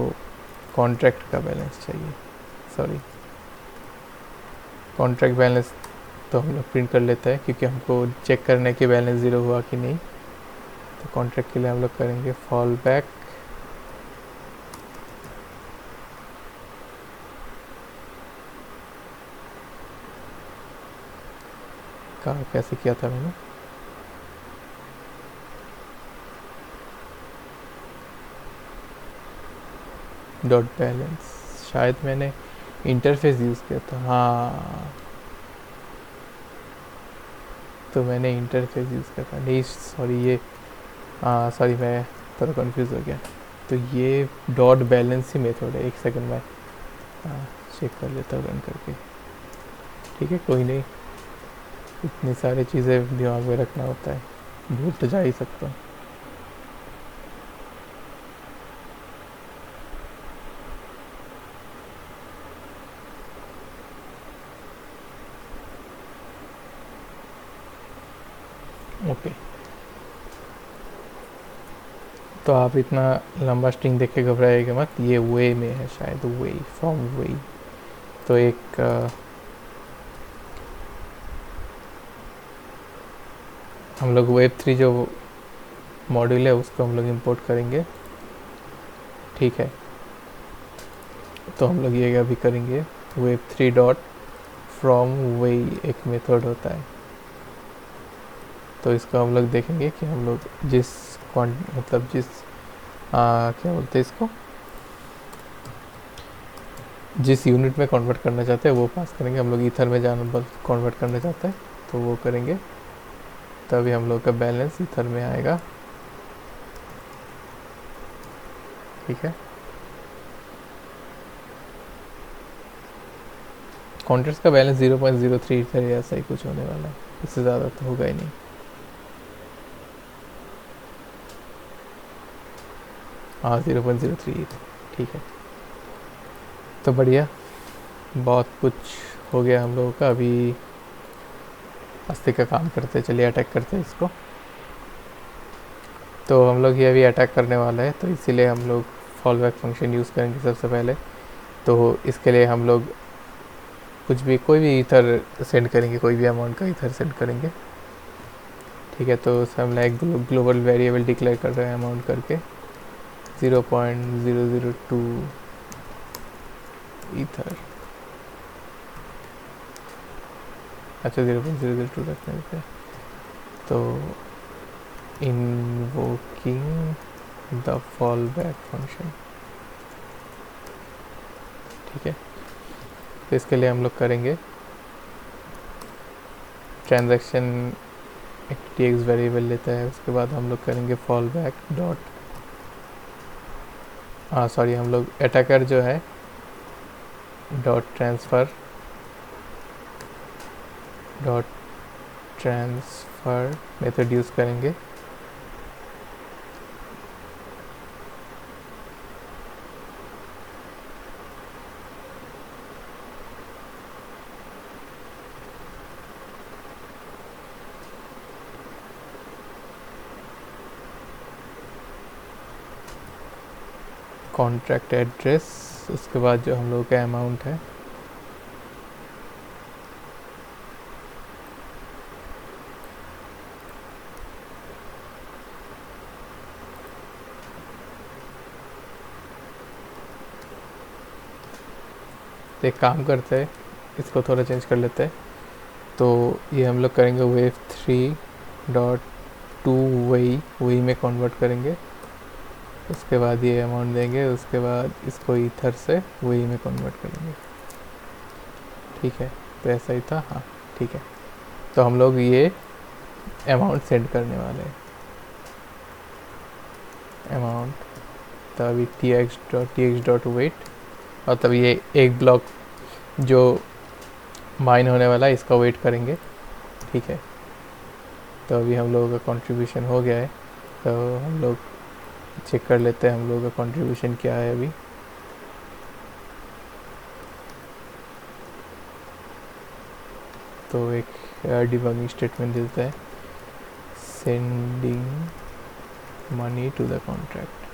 कॉन्ट्रैक्ट का बैलेंस चाहिए, सॉरी कॉन्ट्रैक्ट बैलेंस। तो हम लोग प्रिंट कर लेते हैं क्योंकि हमको चेक करने की बैलेंस ज़ीरो हुआ कि नहीं। तो कॉन्ट्रैक्ट के लिए हम लोग करेंगे फॉल बैक का कैसे किया था मैंने, डॉट बैलेंस, शायद मैंने इंटरफेस यूज़ किया था, हाँ तो मैंने इंटरफेस यूज़ किया था, नहीं सॉरी ये, हाँ सॉरी मैं थोड़ा कंफ्यूज हो गया। तो ये डॉट बैलेंस ही मेथड है, एक सेकंड में चेक कर लेता हूँ रन करके। ठीक है कोई नहीं, इतनी सारी चीज़ें दिमाग में रखना होता है, भूल तो जा ही सकता हूँ। ओके, तो आप इतना लंबा स्ट्रिंग देख के घबराइएगा मत, ये वे में है शायद, वे फ्रॉम वे। तो एक हम लोग वेब 3 जो मॉड्यूल है उसको हम लोग इंपोर्ट करेंगे, ठीक है। तो हम लोग ये अभी करेंगे, वेब3 डॉट फ्रॉम वे एक मेथड होता है। तो इसको हम लोग देखेंगे कि हम लोग जिस मतलब जिस क्या बोलते हैं इसको, जिस यूनिट में कन्वर्ट करना चाहते हैं वो पास करेंगे। हम लोग ईथर में जाना कन्वर्ट करना चाहते हैं तो वो करेंगे, तभी हम लोग का बैलेंस ईथर में आएगा, ठीक है। कॉन्ट्रैक्ट्स का बैलेंस 0.03 ईथर या ऐसा ही कुछ होने वाला है, इससे ज़्यादा तो होगा ही नहीं। हाँ 0.03 ईथर, ठीक है। तो बढ़िया, बहुत कुछ हो गया हम लोगों का। अभी अस्ती का काम करते, चलिए अटैक करते हैं इसको। तो हम लोग ये अभी अटैक करने वाला है, तो इसीलिए हम लोग फॉल बैक फंक्शन यूज़ करेंगे सबसे पहले। तो इसके लिए हम लोग कुछ भी, कोई भी ईथर सेंड करेंगे, कोई भी अमाउंट का ईथर सेंड करेंगे, ठीक है। तो उसमें हम एक ग्लोबल वेरिएबल डिक्लेयर कर रहे हैं अमाउंट करके, 0.002 ईथर। अच्छा 0.002 रखने देते हैं। तो invoking the fall back function, ठीक है। तो इसके लिए हम लोग करेंगे ट्रांजैक्शन एक tx वेरिएबल लेता है, उसके बाद हम लोग करेंगे फॉल बैक डॉट, सॉरी हम लोग अटैकर जो है डॉट ट्रांसफ़र मेथड यूज़ करेंगे। कॉन्ट्रैक्ट एड्रेस, उसके बाद जो हम लोगों का अमाउंट है, एक काम करते हैं, इसको थोड़ा चेंज कर लेते हैं। तो ये हम लोग करेंगे वेब3 डॉट टू वही में कन्वर्ट करेंगे, उसके बाद ये अमाउंट देंगे, उसके बाद इसको ईथर से वही में कन्वर्ट करेंगे, ठीक है। तो ऐसा ही था, हाँ ठीक है। तो हम लोग ये अमाउंट सेंड करने वाले हैं, अमाउंट, तभी tx डॉट वेट, और तब ये एक ब्लॉक जो माइन होने वाला है इसका वेट करेंगे, ठीक है। तो अभी हम लोगों का कंट्रीब्यूशन हो गया है, तो हम लोग चेक कर लेते हैं हम लोगों का कंट्रीब्यूशन क्या है अभी। तो एक डिबगिंग स्टेटमेंट देता है, sending money to the contract,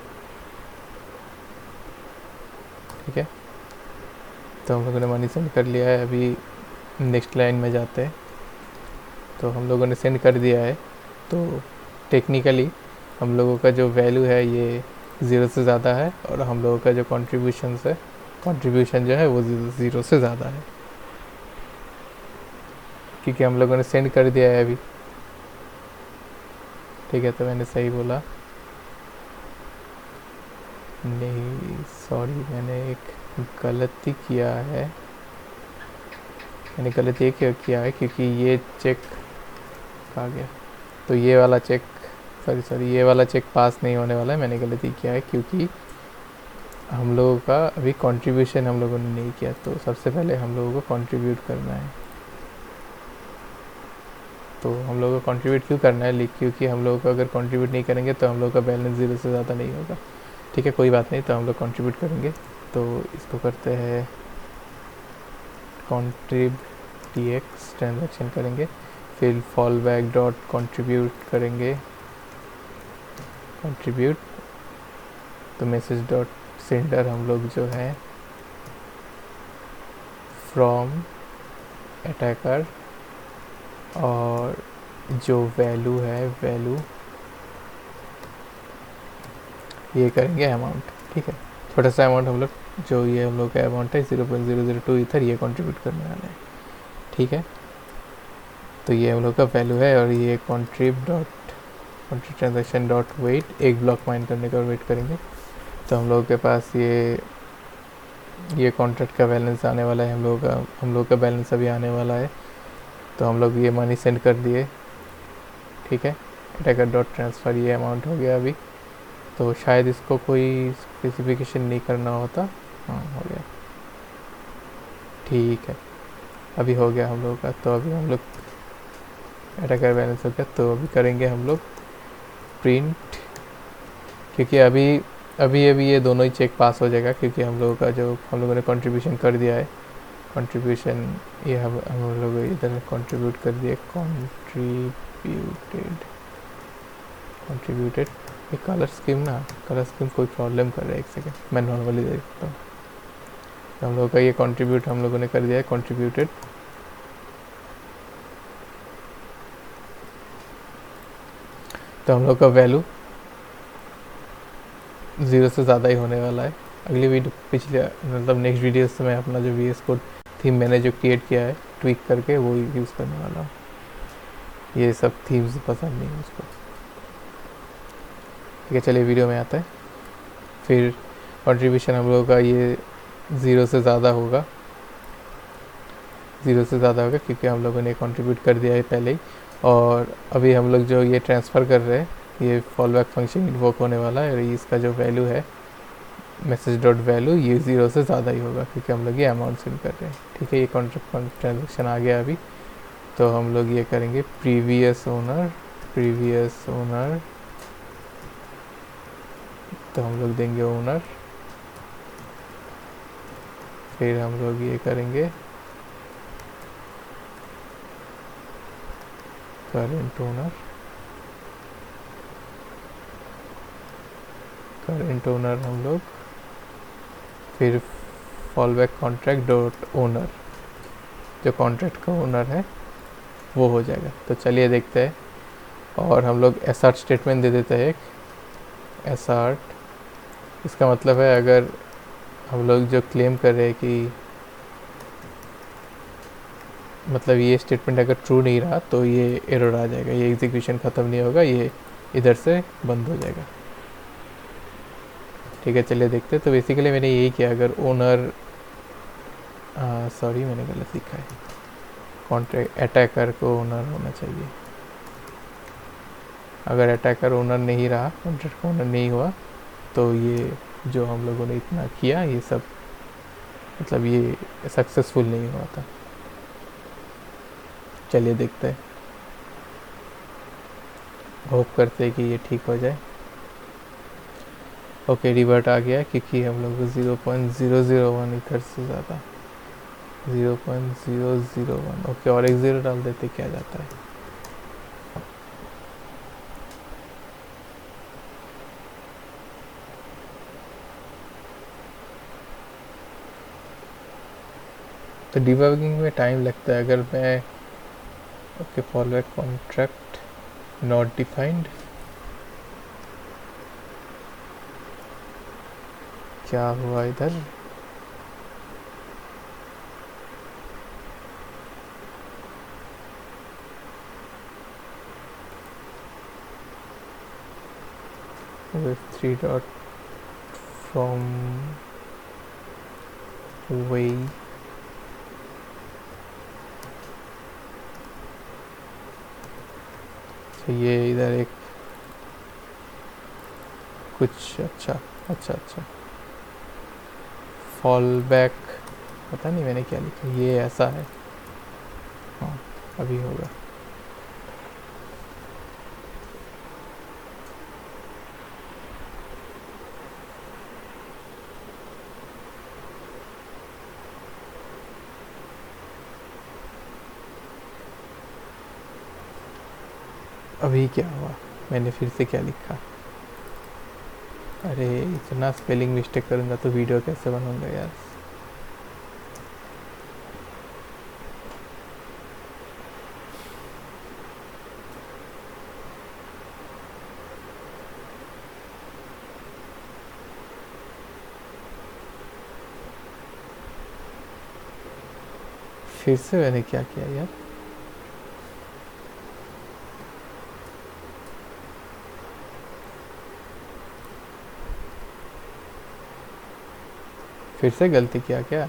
ठीक है। तो हम लोगों ने मनी सेंड कर लिया है। अभी नेक्स्ट लाइन में जाते हैं। तो हम लोगों ने सेंड कर दिया है, तो टेक्निकली हम लोगों का जो वैल्यू है ये 0 से ज़्यादा है, और हम लोगों का जो कंट्रीब्यूशन जो है वो 0 से ज़्यादा है, क्योंकि हम लोगों ने सेंड कर दिया है अभी, ठीक है। तो मैंने सही बोला नहीं, सॉरी मैंने एक गलती किया है, मैंने गलती ये किया है क्योंकि ये चेक आ गया, तो ये वाला चेक, सॉरी ये वाला चेक पास नहीं होने वाला है। मैंने गलती किया है क्योंकि हम लोगों का अभी कंट्रीब्यूशन हम लोगों ने नहीं किया, तो सबसे पहले हम लोगों को कंट्रीब्यूट करना है। तो हम लोगों को कंट्रीब्यूट क्यों करना है, क्योंकि हम लोगों को अगर कंट्रीब्यूट नहीं करेंगे तो हम लोगों का बैलेंस 0 से ज़्यादा नहीं होगा, ठीक है। कोई बात नहीं, तो हम लोग कंट्रीब्यूट करेंगे। तो इसको करते हैं contrib tx ट्रांजैक्शन करेंगे, फिर फॉल बैक डॉट कंट्रीब्यूट करेंगे, कंट्रीब्यूट तो मैसेज डॉट सेंडर हम लोग जो है फ्रॉम अटैकर, और जो वैल्यू है वैल्यू ये करेंगे अमाउंट, ठीक है। छोटा सा अमाउंट हम लोग, जो ये हम लोग का अमाउंट है 0.002 ईथर, ये कंट्रीब्यूट करने वाले हैं, ठीक है। तो ये हम लोग का वैल्यू है, और ये कंट्रीब ट्रांजेक्शन डॉट वेट, एक ब्लॉक माइन करने का वेट करेंगे। तो हम लोग के पास ये कॉन्ट्रैक्ट का बैलेंस आने वाला है, हम लोग का बैलेंस अभी आने वाला है। तो हम लोग ये मनी सेंड कर दिए, ठीक है। अटैकर डॉट ट्रांसफ़र, ये अमाउंट हो गया अभी। तो शायद इसको कोई स्पेसिफिकेशन नहीं करना होता, हाँ हो गया, ठीक है। अभी हो गया हम लोग का। तो अभी हम लोग अटैकर बैलेंस हो गया, तो अभी करेंगे हम लोग प्रिंट, क्योंकि अभी ये दोनों ही चेक पास हो जाएगा, क्योंकि हम लोगों का जो हम लोगों ने कंट्रीब्यूशन कर दिया है, कंट्रीब्यूशन ये हम लोग इधर कंट्रीब्यूट कर दिए, कंट्रीब्यूटेड। ये कलर स्कीम कोई प्रॉब्लम कर रहा है, एक सेकेंड मैं नॉर्मली देखता हूँ। तो हम लोग का ये कंट्रीब्यूट हम लोगों ने कर दिया है, कंट्रीब्यूटेड। तो हम लोग का वैल्यू 0 से ज़्यादा ही होने वाला है। अगली वीडियो मतलब नेक्स्ट वीडियो से मैं अपना जो VS कोड थीम मैंने जो क्रिएट किया है ट्विक करके वो यूज़ करने वाला हूँ। ये सब थीम्स पसंद नहीं है उसको, ठीक है। चलिए वीडियो में आता है। फिर कंट्रीब्यूशन हम लोगों का ये 0 से ज़्यादा होगा, क्योंकि हम लोगों ने कंट्रीब्यूट कर दिया है पहले ही। और अभी हम लोग जो ये ट्रांसफ़र कर रहे हैं, ये फॉल बैक फंक्शन इन्वोक होने वाला है, और इसका जो वैल्यू है मैसेज डॉट वैल्यू, ये 0 से ज़्यादा ही होगा, क्योंकि हम लोग ये अमाउंट सेंड कर रहे हैं, ठीक है। ये कॉन्ट्रैक्ट ट्रांजेक्शन आ गया अभी। तो हम लोग ये करेंगे प्रीवियस ओनर, तो हम लोग देंगे ओनर। फिर हम लोग ये करेंगे करेंट ओनर हम लोग, फिर fall back contract dot owner, जो कॉन्ट्रैक्ट का ओनर है वो हो जाएगा। तो चलिए देखते हैं। और हम लोग एसआर्ट स्टेटमेंट दे देते हैं, एक एसआर्ट। इसका मतलब है अगर हम लोग जो क्लेम कर रहे हैं कि मतलब ये स्टेटमेंट अगर ट्रू नहीं रहा तो ये एरर आ जाएगा, ये एग्जीक्यूशन ख़त्म नहीं होगा, ये इधर से बंद हो जाएगा, ठीक है। चलिए देखते हैं। तो बेसिकली मैंने यही किया, अगर ओनर सॉरी मैंने गलत लिखा है, कॉन्ट्रैक्ट अटैकर को ओनर होना चाहिए। अगर अटैकर ओनर नहीं रहा, कॉन्ट्रैक्ट ओनर नहीं हुआ, तो ये जो हम लोगों ने इतना किया ये सब मतलब ये सक्सेसफुल नहीं हुआ था। चलिए देखते हैं, होप करते हैं कि ये ठीक हो जाए। ओके, रिवर्ट आ गया, क्योंकि हम लोग 0.001 इधर से ज़्यादा 0.001। ओके, और एक ज़ीरो डाल देते, क्या जाता है। तो डिबगिंग में टाइम लगता है। अगर मैं okay follower contract not defined, क्या हुआ इधर, with 3 dot from way तो ये इधर एक कुछ अच्छा फॉल बैक, पता नहीं मैंने क्या लिखा, ये ऐसा है, हाँ अभी होगा। अभी क्या हुआ, मैंने फिर से क्या लिखा? अरे इतना स्पेलिंग मिस्टेक करूँगा तो वीडियो कैसे बनाऊँगा यार। फिर से मैंने क्या किया यार? फिर से गलती किया क्या?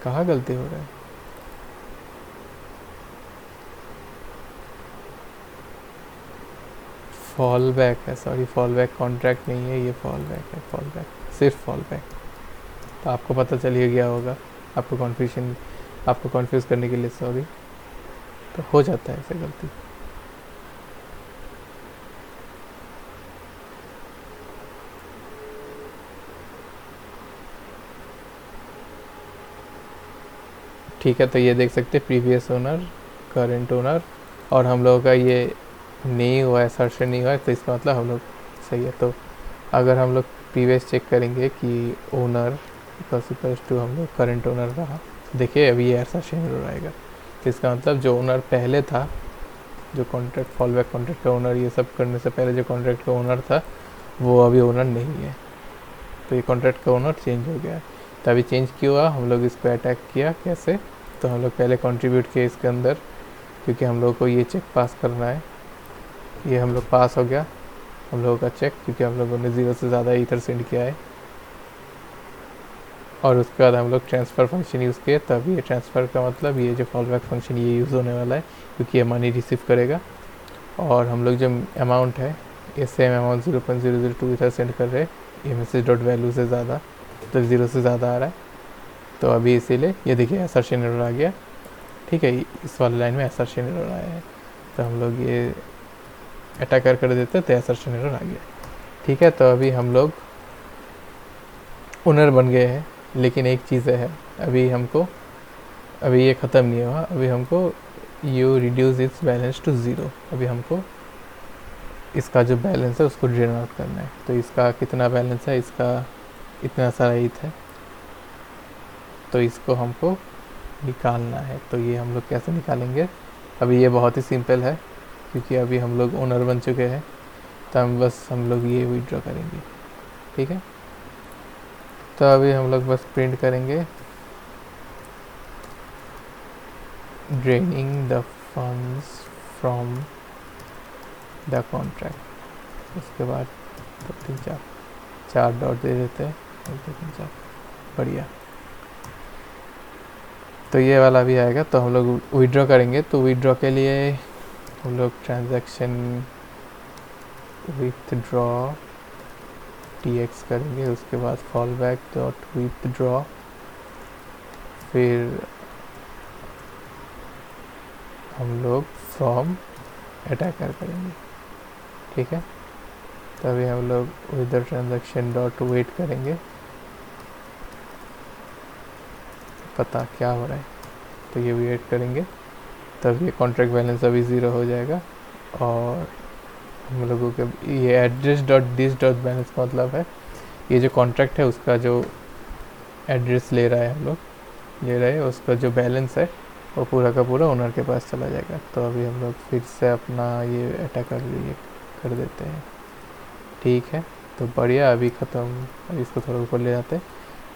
कहाँ गलती हो रहा है? फॉल बैक है, सॉरी, फॉल बैक कॉन्ट्रैक्ट नहीं है ये, फॉल बैक है, फॉल बैक, सिर्फ फॉल बैक। तो आपको पता चल ही गया होगा, आपको कन्फ्यूजन, आपको कन्फ्यूज़ करने के लिए सॉरी। तो हो जाता है ऐसे गलती। ठीक है, तो ये देख सकते हैं प्रीवियस ओनर, करंट ओनर, और हम लोगों का ये नहीं हुआ है, सर्च नहीं हुआ है, तो इसका मतलब हम लोग सही है। तो अगर हम लोग प्रीवियस चेक करेंगे कि ओनर इक्वल्स टू हम लोग करंट ओनर रहा, देखिए अभी ये ऐसा शेयर आएगा। तो इसका मतलब जो ओनर पहले था, जो कॉन्ट्रैक्ट फॉल बैक कॉन्ट्रैक्ट का ओनर, ये सब करने से पहले जो कॉन्ट्रैक्ट का ओनर था वो अभी ओनर नहीं है। तो ये कॉन्ट्रैक्ट का ओनर चेंज हो गया है। तो अभी चेंज क्यों हुआ, हम लोग इस पर अटैक किया कैसे? तो हम लोग पहले कंट्रीब्यूट किए इसके अंदर, क्योंकि हम लोग को ये चेक पास करना है। ये हम लोग पास हो गया हम लोगों का चेक, क्योंकि हम लोगों ने 0 से ज़्यादा ईथर सेंड किया है। और उसके बाद हम लोग ट्रांसफ़र फंक्शन यूज़ किए, तब ये ट्रांसफ़र का मतलब ये जो फॉल बैक फंक्शन ये यूज़ होने वाला है, क्योंकि ये मनी रिसीव करेगा। और हम लोग जो अमाउंट है, ये सेम अमाउंट 0.002 ईथर सेंड कर रहे हैं, मैसेज डॉट वैल्यू से ज़्यादा, तो 0 से ज़्यादा आ रहा है। तो अभी इसीलिए ये देखिए असर्शन एरर आ गया। ठीक है, इस वाले लाइन में असर्शन एरर आया है, तो हम लोग ये अटैकर कर देते तो असर्शन एरर आ गया। ठीक है, तो अभी हम लोग ओनर बन गए हैं, लेकिन एक चीज़ है, अभी हमको, अभी ये ख़त्म नहीं हुआ, अभी हमको you reduce its balance to zero. अभी हमको इसका जो बैलेंस है उसको ड्रेन आउट करना है। तो इसका कितना बैलेंस है, इसका इतना सारा ईथ है, तो इसको हमको निकालना है। तो ये हम लोग कैसे निकालेंगे? अभी ये बहुत ही सिंपल है, क्योंकि अभी हम लोग ओनर बन चुके हैं, तो हम लोग ये विड्रॉ करेंगे। ठीक है, तो अभी हम लोग बस प्रिंट करेंगे draining the funds from the contract. उसके बाद 4 डॉट दे देते हैं, 1 2 3 4, बढ़िया। तो ये वाला भी आएगा, तो हम लोग विड्रॉ करेंगे। तो विड्रॉ के लिए हम लोग ट्रांजैक्शन विथड्रॉ tx करेंगे, उसके बाद फॉल बैक डॉट विथड्रॉ, फिर हम लोग फ्रॉम अटैकर करेंगे। ठीक है, तभी हम लोग विद ट्रांजैक्शन डॉट वेट करेंगे, पता क्या हो रहा है। तो ये वेट करेंगे, तब ये कॉन्ट्रैक्ट बैलेंस अभी 0 हो जाएगा। और हम लोगों के ये address dot this dot balance का मतलब है, ये जो कॉन्ट्रैक्ट है उसका जो एड्रेस ले रहा है, हम लोग ले रहे हैं, उसका जो बैलेंस है वो पूरा का पूरा ओनर के पास चला जाएगा। तो अभी हम लोग फिर से अपना ये अटैकर लिए कर देते हैं। ठीक है, तो बढ़िया, अभी ख़त्म। अभी इसको थोड़ा ऊपर ले जाते हैं,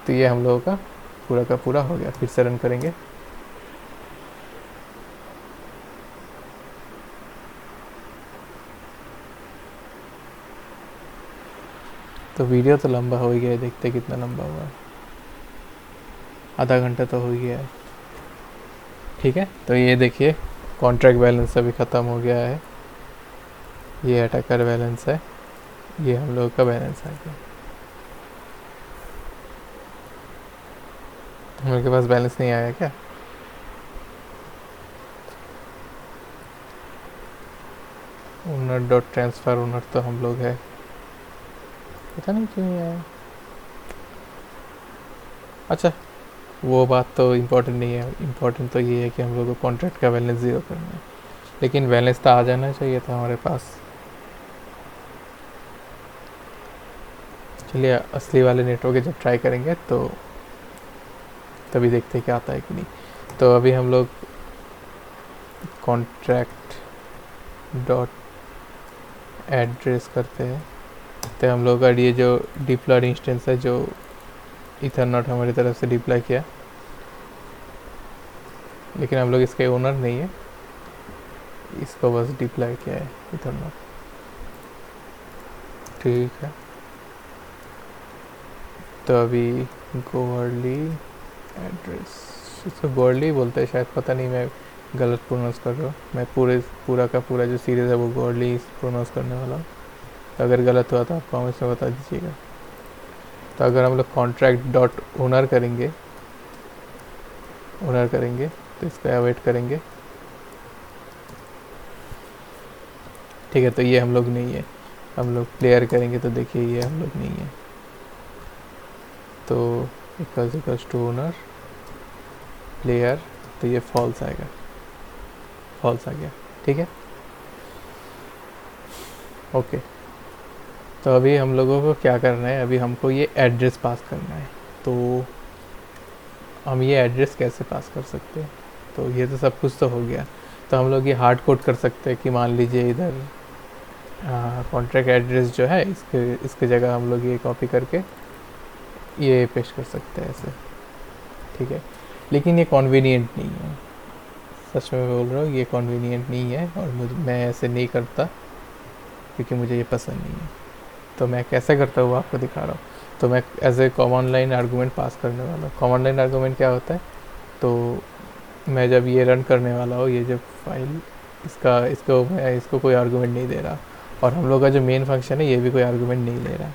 तो ये हम लोगों का पूरा हो गया। फिर से रन करेंगे, तो वीडियो तो लंबा हो ही गया है, देखते कितना लंबा हुआ है, आधा घंटा तो हो ही गया है। ठीक है, तो ये देखिए कॉन्ट्रैक्ट बैलेंस अभी ख़त्म हो गया है, ये अटैकर बैलेंस है, ये हम लोग का बैलेंस आ गया। हम लोग के पास बैलेंस नहीं आया क्या? ओनर डॉट ट्रांसफ़र ओनर तो हम लोग है, पता नहीं क्यों नहीं आया। अच्छा वो बात तो इम्पोर्टेंट नहीं है, इम्पोर्टेंट तो ये है कि हम लोग को कॉन्ट्रैक्ट का बैलेंस ज़ीरो करना है, लेकिन बैलेंस तो आ जाना चाहिए था हमारे पास। चलिए असली वाले नेटवर्क जब ट्राई करेंगे तो तभी देखते हैं क्या आता है कि नहीं। तो अभी हम लोग कॉन्ट्रैक्ट डॉट एड्रेस करते हैं, तो हम लोग का ये जो डिप्लॉयड इंस्टेंस है जो इथरनेट हमारी तरफ से डिप्लॉय किया, लेकिन हम लोग इसके ओनर नहीं है, इसको बस डिप्लॉय किया है इथरनेट। ठीक है, तो अभी गोवर्ली एड्रेस, इसको गोवर्ली बोलते हैं शायद, पता नहीं, मैं गलत प्रोनाउंस कर रहा हूँ। मैं पूरा का पूरा जो सीरीज़ है वो गोवर्ली प्रोनाउंस करने वाला हूँ, तो अगर गलत हुआ तो आप कमेंट्स में बता दीजिएगा। तो अगर हम लोग कॉन्ट्रैक्ट डॉट ओनर करेंगे तो इसको अवॉइड करेंगे। ठीक है, तो ये हम लोग नहीं है। हम लोग प्लेयर करेंगे तो देखिए ये हम लोग नहीं है, तो इक्वल्स टू ओनर प्लेयर, तो ये फॉल्स आएगा, फॉल्स आ गया। ठीक है, ओके। तो अभी हम लोगों को क्या करना है, अभी हमको ये एड्रेस पास करना है। तो हम ये एड्रेस कैसे पास कर सकते हैं, तो ये तो सब कुछ तो हो गया। तो हम लोग ये हार्ड कोड कर सकते हैं कि मान लीजिए इधर कॉन्ट्रैक्ट एड्रेस जो है इसके जगह हम लोग ये कॉपी करके ये पेस्ट कर सकते हैं ऐसे। ठीक है, लेकिन ये कन्वीनियंट नहीं है, सच में बोल रहा हूँ, ये कन्वीनियंट नहीं है, और मैं ऐसे नहीं करता क्योंकि मुझे ये पसंद नहीं है। तो मैं कैसे करता हूँ वो आपको दिखा रहा हूँ। तो मैं as a common line argument pass करने वाला हूँ। कॉमन लाइन आर्गूमेंट क्या होता है, तो मैं जब ये रन करने वाला हूँ, ये जब फाइल इसको कोई आर्गूमेंट नहीं दे रहा, और हम लोग का जो मेन फंक्शन है ये भी कोई आर्गूमेंट नहीं ले रहा।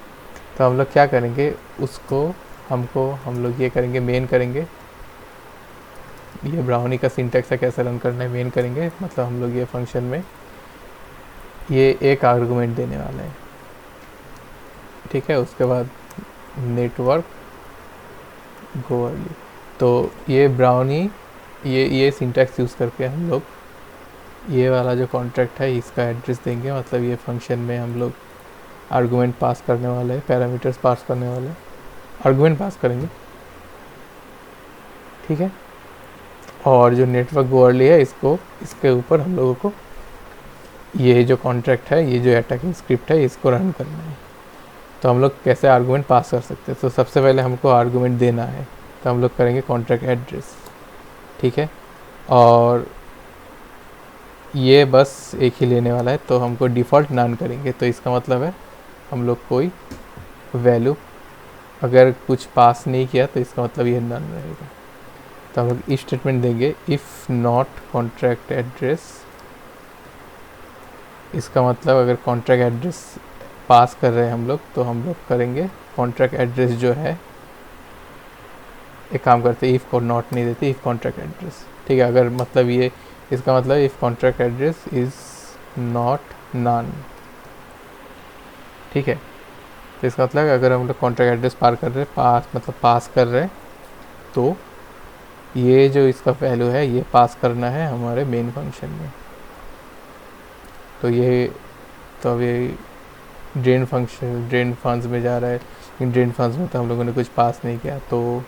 तो हम लोग क्या करेंगे, हम लोग ये करेंगे, मेन करेंगे। ये ब्राउनी का सिंटैक्स है कैसे रन करना है, मेन करेंगे, मतलब हम लोग ये फंक्शन में ये एक आर्गूमेंट देने वाला है। ठीक है, उसके बाद नेटवर्क गोवर्ली, तो ये ब्राउनी ये सिंटैक्स यूज़ करके हम लोग ये वाला जो कॉन्ट्रैक्ट है इसका एड्रेस देंगे। मतलब ये फंक्शन में हम लोग आर्गूमेंट पास करने वाले हैं, पैरामीटर्स पास करने वाले हैं, आर्गूमेंट पास करेंगे। ठीक है, और जो नेटवर्क गोवर्ली है इसके ऊपर हम लोगों को ये जो कॉन्ट्रैक्ट है, ये जो अटैकिंग स्क्रिप्ट है, इसको रन करना है। तो हम लोग कैसे आर्गूमेंट पास कर सकते हैं, तो सबसे पहले हमको आर्गूमेंट देना है, तो हम लोग करेंगे कॉन्ट्रैक्ट एड्रेस। ठीक है, और ये बस एक ही लेने वाला है, तो हमको डिफ़ॉल्ट नन करेंगे। तो इसका मतलब है हम लोग कोई वैल्यू अगर कुछ पास नहीं किया तो इसका मतलब ये नन रहेगा। तो हम लोग इफ स्टेटमेंट देंगे, इफ़ नॉट कॉन्ट्रैक्ट एड्रेस, इसका मतलब अगर कॉन्ट्रैक्ट एड्रेस पास कर रहे हैं हम लोग, तो हम लोग करेंगे कॉन्ट्रैक्ट एड्रेस जो है, एक काम करते हैं, इफ़ को नॉट नहीं देते, इफ़ कॉन्ट्रैक्ट एड्रेस। ठीक है, अगर मतलब ये इसका मतलब if contract address is not none. ठीक है, तो इसका मतलब अगर हम लोग कॉन्ट्रैक्ट एड्रेस पास कर रहे हैं, तो ये जो इसका वैल्यू है ये पास करना है हमारे मेन फंक्शन में। तो अभी ड्रेन फंड्स में जा रहा है, लेकिन ड्रेन फंड्स में तो हम लोगों ने कुछ पास नहीं किया, तो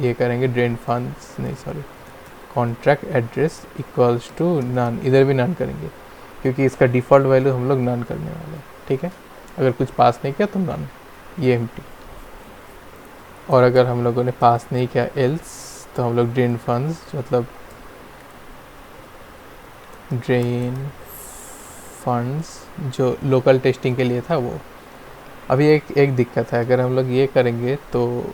ये करेंगे contract address equals to none, इधर भी नन करेंगे क्योंकि इसका डिफ़ॉल्ट वैल्यू हम लोग नन करने वाले हैं। ठीक है, अगर कुछ पास नहीं किया तो नन, ये एम्प्टी। और अगर हम लोगों ने पास नहीं किया एल्स, तो हम लोग ड्रेन फंड्स जो लोकल टेस्टिंग के लिए था वो। अभी एक दिक्कत है, अगर हम लोग ये करेंगे तो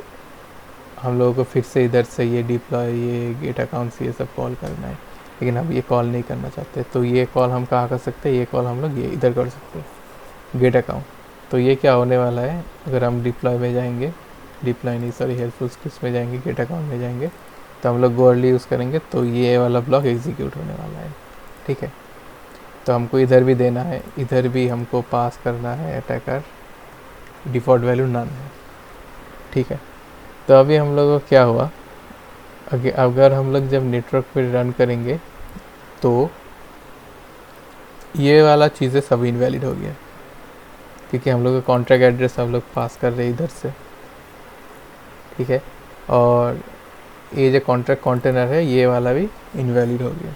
हम लोगों को फिर से इधर से ये डिप्लॉय, ये गेट अकाउंट्स, ये सब कॉल करना है, लेकिन हम ये कॉल नहीं करना चाहते। तो ये कॉल हम कहाँ कर सकते हैं, ये कॉल हम लोग ये इधर कर सकते हैं, गेट अकाउंट। तो ये क्या होने वाला है, अगर हम डिप्लॉय में जाएंगे, हेल्पफुल स्क्रिप्ट्स में जाएंगे, गेट अकाउंट में जाएंगे, तो हम लोग गोवर्ली यूज़ करेंगे, तो ये वाला ब्लॉक एग्जीक्यूट होने वाला है। ठीक है, तो हमको इधर भी देना है, इधर भी हमको पास करना है अटैकर, डिफ़ॉल्ट वैल्यू नन है। ठीक है, तो अभी हम लोगों को क्या हुआ, अगर हम लोग जब नेटवर्क पे रन करेंगे तो ये वाला चीज़ें सब इनवैलिड हो गया, क्योंकि हम लोग का कॉन्ट्रैक्ट एड्रेस हम लोग पास कर रहे हैं इधर से, ठीक है। और ये जो कॉन्ट्रैक्ट कंटेनर है ये वाला भी इनवैलिड हो गया,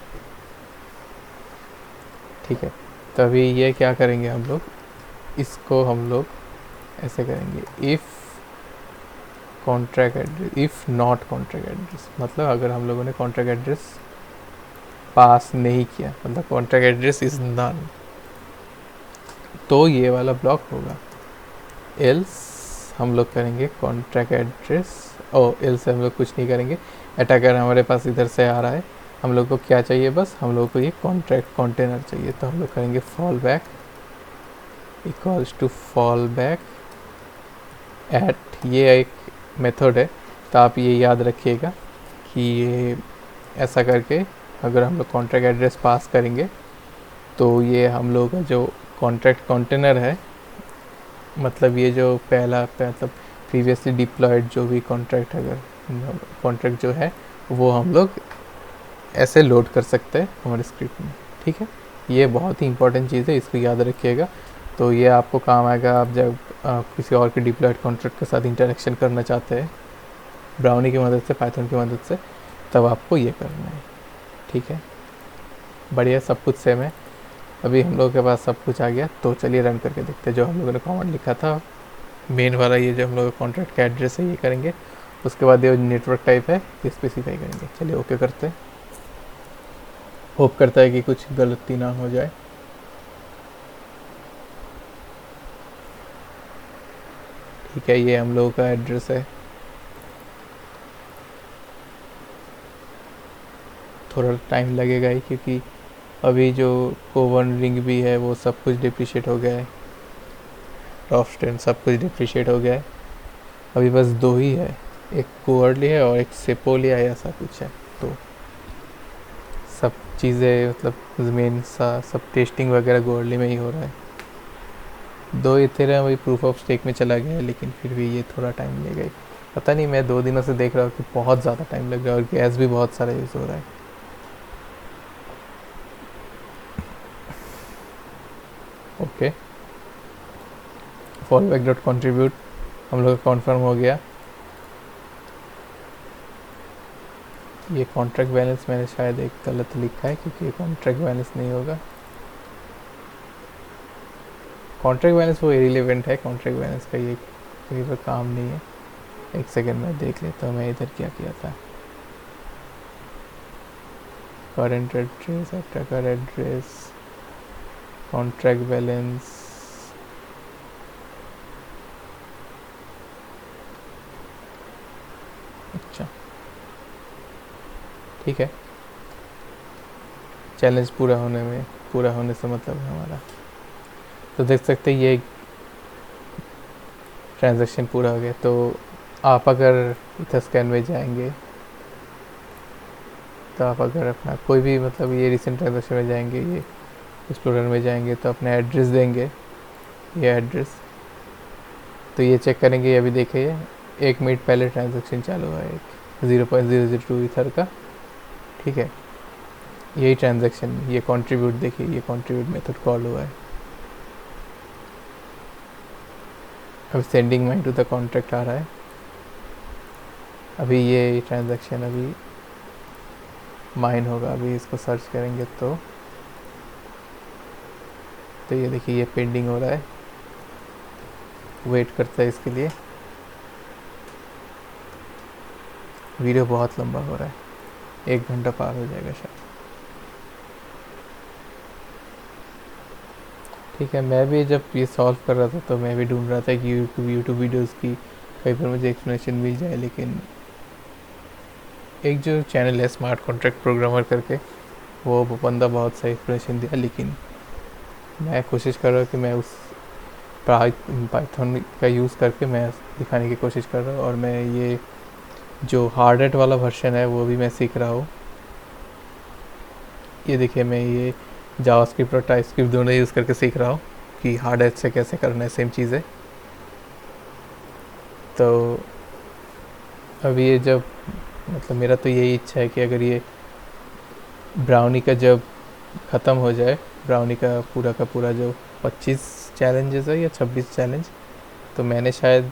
ठीक है। तो अभी ये क्या करेंगे हम लोग, इसको हम लोग ऐसे करेंगे, if contract address, if not contract address, मतलब अगर हम लोगों ने कॉन्ट्रैक्ट एड्रेस पास नहीं किया, मतलब कॉन्ट्रैक्ट एड्रेस इज नन, तो ये वाला ब्लॉक होगा। एल्स हम लोग करेंगे कॉन्ट्रैक्ट एड्रेस, ओ एल्स हम लोग कुछ नहीं करेंगे। अटैकर हमारे पास इधर से आ रहा है, हम लोग को क्या चाहिए, बस हम लोग को ये कॉन्ट्रैक्ट कंटेनर चाहिए, तो हम लोग करेंगे fall back equals to fall back at, ये एक मेथड है, तो आप ये याद रखिएगा कि ये ऐसा करके अगर हम लोग कॉन्ट्रैक्ट एड्रेस पास करेंगे तो ये हम लोग का जो कॉन्ट्रैक्ट कंटेनर है, मतलब ये जो पहला मतलब प्रीवियसली डिप्लॉयड जो भी कॉन्ट्रैक्ट, अगर कॉन्ट्रैक्ट जो है वो हम लोग ऐसे लोड कर सकते हैं हमारे स्क्रिप्ट में, ठीक है। ये बहुत ही इंपॉर्टेंट चीज़ है, इसको याद रखिएगा। तो ये आपको काम आएगा आप जब किसी और के डिप्लॉयड कॉन्ट्रैक्ट के साथ इंटरेक्शन करना चाहते हैं ब्राउनी की मदद से, पाइथन की मदद से, तब आपको ये करना है, ठीक है। बढ़िया, सब कुछ सेम है। अभी हम लोगों के पास सब कुछ आ गया, तो चलिए रन करके देखते हैं। जो हम लोगों ने कमांड लिखा था मेन वाला, ये जो हम लोग कॉन्ट्रैक्ट का एड्रेस है ये करेंगे, उसके बाद ये नेटवर्क टाइप है ये स्पेसिफाई करेंगे। चलिए ओके करते हैं, होप करता है कि कुछ गलती ना हो जाए। ठीक है, ये हम लोगों का एड्रेस है। थोड़ा टाइम लगेगा ही, क्योंकि अभी जो कोवन रिंग भी है वो सब कुछ डिप्रिशिएट हो गया है, टॉप स्टैंड सब कुछ डिप्रिशिएट हो गया है। अभी बस दो ही है, एक कोवर्डली है और एक सेपोलिया है, ऐसा कुछ है। तो सब चीज़ें मतलब मेन सा सब टेस्टिंग वगैरह कोवर्डली में ही हो रहा है। दो इथेरियम अभी प्रूफ ऑफ स्टेक में चला गया है, लेकिन फिर भी ये थोड़ा टाइम लेगा ही। पता नहीं, मैं 2 दिनों से देख रहा हूँ कि बहुत ज़्यादा टाइम लग रहा है और गैस भी बहुत सारा यूज़ हो रहा है। ओके, फॉलोबैक डॉट कॉन्ट्रीब्यूट हम लोग का कॉन्फर्म हो गया। ये कॉन्ट्रैक्ट बैलेंस मैंने शायद एक गलत लिखा है, क्योंकि ये कॉन्ट्रैक्ट बैलेंस नहीं होगा। कॉन्ट्रैक्ट बैलेंस वो इरिलेवेंट है, कॉन्ट्रैक्ट बैलेंस का ये कहीं पर काम नहीं है। एक सेकेंड में देख लेता हूँ मैं इधर क्या किया था। Current address, attacker address, contract balance, अच्छा ठीक है। चैलेंज पूरा होने से मतलब है हमारा। तो देख सकते हैं ये ट्रांजैक्शन पूरा हो गया। तो आप अगर इथरस्कैन में जाएंगे, तो आप अगर अपना कोई भी मतलब ये रिसेंट ट्रांजैक्शन में जाएंगे, ये एक्सप्लोरर में जाएंगे, तो अपना एड्रेस देंगे, ये एड्रेस, तो ये चेक करेंगे। अभी देखिए 1 मिनट पहले ट्रांजैक्शन चालू हुआ है, 0.002 इथर का, ठीक है। यही ट्रांजैक्शन, ये कंट्रीब्यूट देखिए, ये कंट्रीब्यूट मेथड कॉल हुआ है। अब sending mine to the contract आ रहा है। अभी ये ट्रांजैक्शन अभी माइन होगा, अभी इसको सर्च करेंगे तो ये देखिए ये पेंडिंग हो रहा है, वेट करता है इसके लिए। वीडियो बहुत लंबा हो रहा है, 1 घंटा पार हो जाएगा शायद। ठीक है, मैं भी जब ये सॉल्व कर रहा था तो मैं भी ढूंढ रहा था कि यूट्यूब वीडियोस की कहीं पर मुझे एक्सप्लेनेशन मिल जाए, लेकिन एक जो चैनल है स्मार्ट कॉन्ट्रैक्ट प्रोग्रामर करके, वो बंदा बहुत सही एक्सप्लेनेशन दिया, लेकिन मैं कोशिश कर रहा हूँ कि मैं उस पाइथन का यूज़ करके मैं दिखाने की कोशिश कर रहा हूँ। और मैं ये जो हार्डनेट वाला वर्जन है वो भी मैं सीख रहा हूँ। ये देखिए मैं ये जावास्क्रिप्ट और टाइपस्क्रिप्ट दोनों यूज़ करके सीख रहा हूँ कि हार्डनेट से कैसे करना है सेम चीज़ें। तो अभी ये जब मतलब मेरा तो यही इच्छा है कि अगर ये ब्राउनी का जब ख़त्म हो जाए, ब्राउनी का पूरा जो 25 चैलेंजेस है या 26 चैलेंज, तो मैंने शायद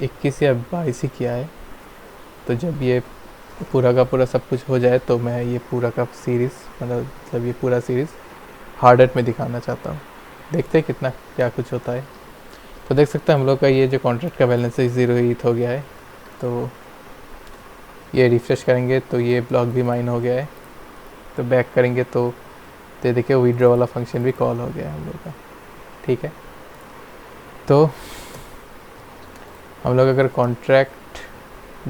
21 या 22 ही किया है। तो जब ये पूरा का पूरा सब कुछ हो जाए तो मैं ये पूरा का सीरीज़ मतलब ये पूरा सीरीज़ हार्ड एट में दिखाना चाहता हूँ। देखते हैं कितना क्या कुछ होता है। तो देख सकते हैं हम लोग का ये जो कॉन्ट्रैक्ट का बैलेंस है 0 ईथ हो गया है। तो ये रिफ्रेश करेंगे तो ये ब्लॉक भी माइन हो गया है। तो बैक करेंगे तो देखिए विड्रॉ वाला फंक्शन भी कॉल हो गया है हम लोग का। ठीक है, तो हम लोग अगर कॉन्ट्रैक्ट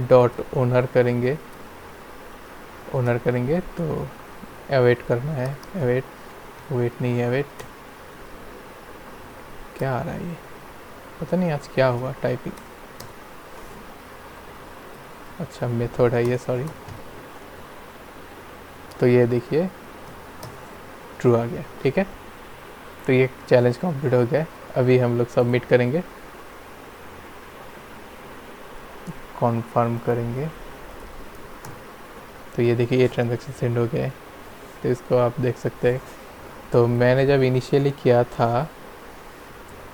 डॉट ओनर करेंगे तो अवेट करना है, वेट नहीं है, अवेट क्या आ रहा है, ये पता नहीं आज क्या हुआ टाइपिंग। अच्छा मेथड है ये, सॉरी। तो ये देखिए ट्रू आ गया। ठीक है, तो ये चैलेंज कंप्लीट हो गया है। अभी हम लोग सबमिट करेंगे, कॉन्फर्म करेंगे। तो ये देखिए ये ट्रांजैक्शन सेंड हो गया है। तो इसको आप देख सकते हैं। तो मैंने जब इनिशियली किया था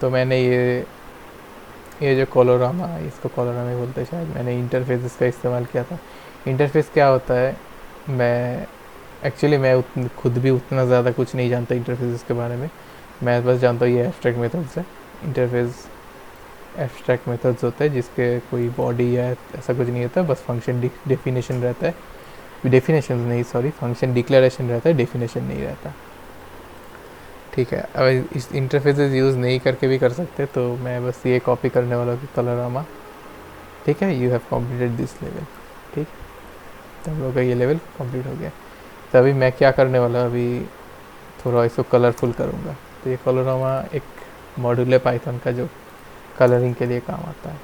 तो मैंने ये जो कोलोरामा, इसको कोलोरामा ही बोलते हैं शायद, मैंने इंटरफेस इसका इस्तेमाल किया था। इंटरफेस क्या होता है, मैं खुद भी उतना ज़्यादा कुछ नहीं जानता इंटरफेस के बारे में। मैं बस जानता हूँ ये एब्स्ट्रैक्ट मेथड्स है। इंटरफेस एब्स्ट्रैक्ट मेथड्स होते हैं जिसके कोई बॉडी या ऐसा कुछ नहीं होता, बस फंक्शन डेफिनेशन रहता है। डेफिनेशन नहीं, सॉरी, फंक्शन डिक्लेरेशन रहता है, डेफिनेशन नहीं रहता। ठीक है, अब इस इंटरफेसेस यूज़ नहीं करके भी कर सकते, तो मैं बस ये कॉपी करने वाला हूँ कलरामा। ठीक है, you have completed this level. ठीक, तो हम लोग का ये लेवल कंप्लीट हो गया। तो अभी मैं क्या करने वाला, अभी थोड़ा इसको कलरफुल करूँगा। तो ये कलरामा एक मॉड्यूल है पाइथन का जो कलरिंग के लिए काम आता है।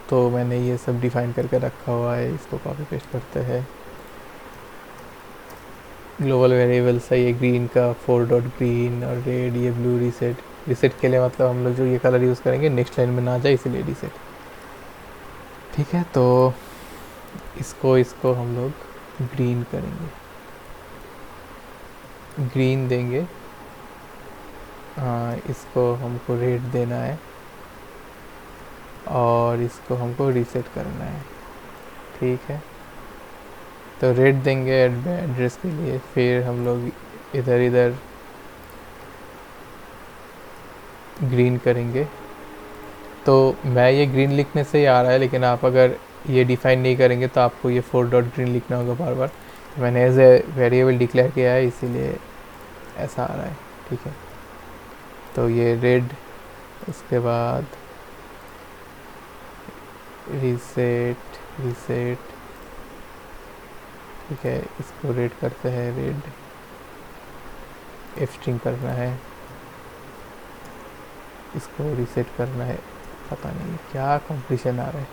तो मैंने ये सब डिफाइन करके रखा हुआ है, इसको कॉपी पेस्ट करते हैं। ग्लोबल वेरिएबल्स है ये ग्रीन का 4 डॉट ग्रीन और रेड, ये ब्लू रीसेट के लिए मतलब हम लोग जो ये कलर यूज़ करेंगे नेक्स्ट लाइन में ना जाए, इसीलिए रीसेट। ठीक है, तो इसको हम लोग ग्रीन करेंगे, ग्रीन देंगे। हाँ, इसको हमको रेड देना है और इसको हमको रीसेट करना है। ठीक है, तो रेड देंगे एड्रेस के लिए, फिर हम लोग इधर ग्रीन करेंगे। तो मैं ये ग्रीन लिखने से ही आ रहा है, लेकिन आप अगर ये डिफाइन नहीं करेंगे तो आपको ये 4 डॉट ग्रीन लिखना होगा बार बार। तो मैंने एज ए वेरिएबल डिक्लेयर किया है, इसीलिए ऐसा आ रहा है। ठीक है, तो ये रेड, उसके बाद रीसेट। ठीक है, इसको रेड करते हैं, रेड एफ स्ट्रिंग करना है, इसको रीसेट करना है। पता नहीं क्या कॉम्प्लीशन आ रहा है,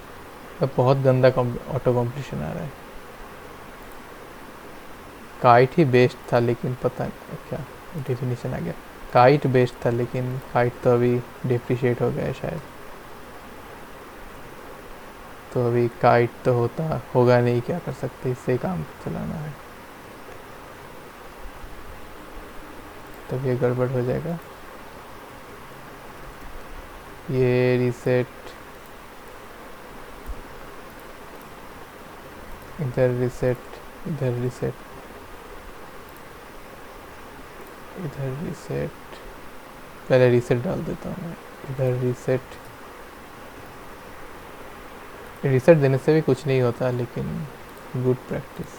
तो बहुत गंदा ऑटो कॉम्प्लीशन आ रहा है। काइट ही बेस्ट था, लेकिन पता नहीं क्या डेफिनेशन आ गया। काइट बेस्ट था, लेकिन काइट तो अभी डिप्रिशिएट हो गया है शायद। तो अभी काइट तो होगा नहीं, क्या कर सकते, इससे काम चलाना है। तब ये गड़बड़ हो जाएगा। ये रीसेट, इधर रीसेट, इधर रीसेट, इधर रीसेट। पहले रीसेट डाल देता हूँ मैं, इधर रीसेट देने से भी कुछ नहीं होता, लेकिन गुड प्रैक्टिस।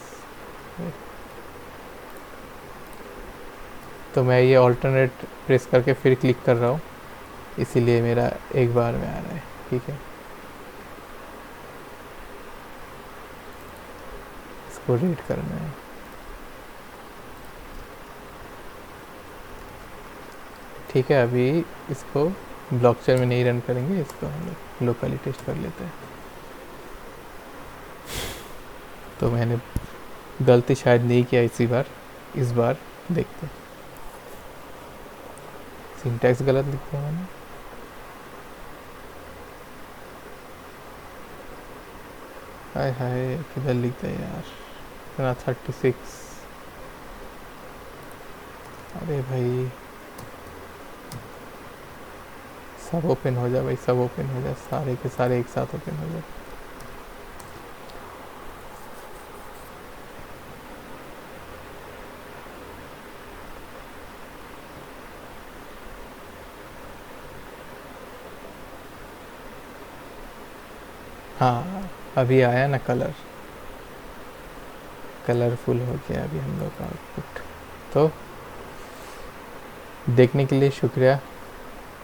तो मैं ये ऑल्टरनेट प्रेस करके फिर क्लिक कर रहा हूँ, इसीलिए मेरा एक बार में आ रहा है। ठीक है, इसको रीड करना है। ठीक है, अभी इसको ब्लॉकचेन में नहीं रन करेंगे, इसको हम लोग लोकली टेस्ट कर लेते हैं। तो मैंने गलती शायद नहीं किया इस बार देखते हैं। सिंटैक्स गलत लिख दिया मैंने। हाय हाय किधर लिखते हैं यार इतना 36। अरे भाई सब ओपन हो जाए भाई, सब ओपन हो जाए, सारे के सारे एक साथ ओपन हो जाए। हाँ अभी आया ना कलर, कलरफुल हो गया अभी हम लोग का आउटपुट। तो देखने के लिए शुक्रिया।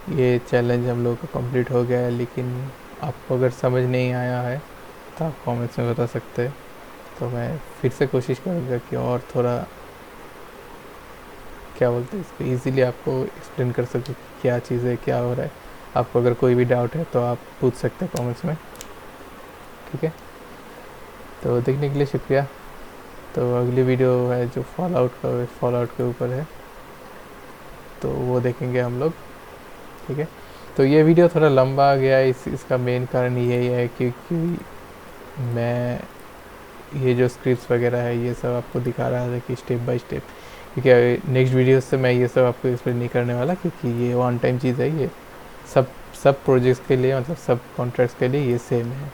ये चैलेंज हम लोग का कंप्लीट हो गया है, लेकिन आपको अगर समझ नहीं आया है तो आप कमेंट्स में बता सकते हैं। तो मैं फिर से कोशिश करूँगा कि और थोड़ा क्या बोलते हैं इसको ईज़िली आपको एक्सप्लेन कर सकूँ क्या चीज़ है, क्या हो रहा है। आपको अगर कोई भी डाउट है तो आप पूछ सकते हैं कमेंट्स में, ठीक है। तो देखने के लिए शुक्रिया। तो अगली वीडियो है जो फॉल आउट के ऊपर है, तो वो देखेंगे हम लोग, ठीक है। तो ये वीडियो थोड़ा लंबा गया, इसका मेन कारण यही है क्योंकि मैं ये जो स्क्रिप्ट्स वगैरह है ये सब आपको दिखा रहा था कि स्टेप बाय स्टेप, क्योंकि नेक्स्ट वीडियो से मैं ये सब आपको एक्सप्लेन नहीं करने वाला, क्योंकि ये वन टाइम चीज़ है। ये सब सब प्रोजेक्ट्स के लिए, मतलब सब कॉन्ट्रैक्ट्स के लिए ये सेम है।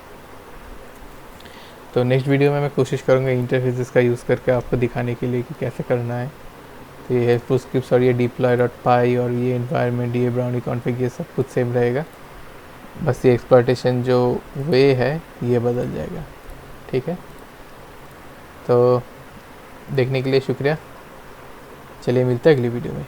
तो नेक्स्ट वीडियो में मैं कोशिश करूँगा इंटरफेसेस का यूज़ करके आपको दिखाने के लिए कि कैसे करना है। तो ये हेल्पफुल स्क्रिप्ट्स और ये deploy.py और ये इन्वायरमेंट, ये ब्राउनी कॉन्फ़िग, ये सब कुछ सेम रहेगा। बस ये एक्सप्लॉयटेशन जो वे है ये बदल जाएगा, ठीक है। तो देखने के लिए शुक्रिया। चलिए मिलते हैं अगली वीडियो में।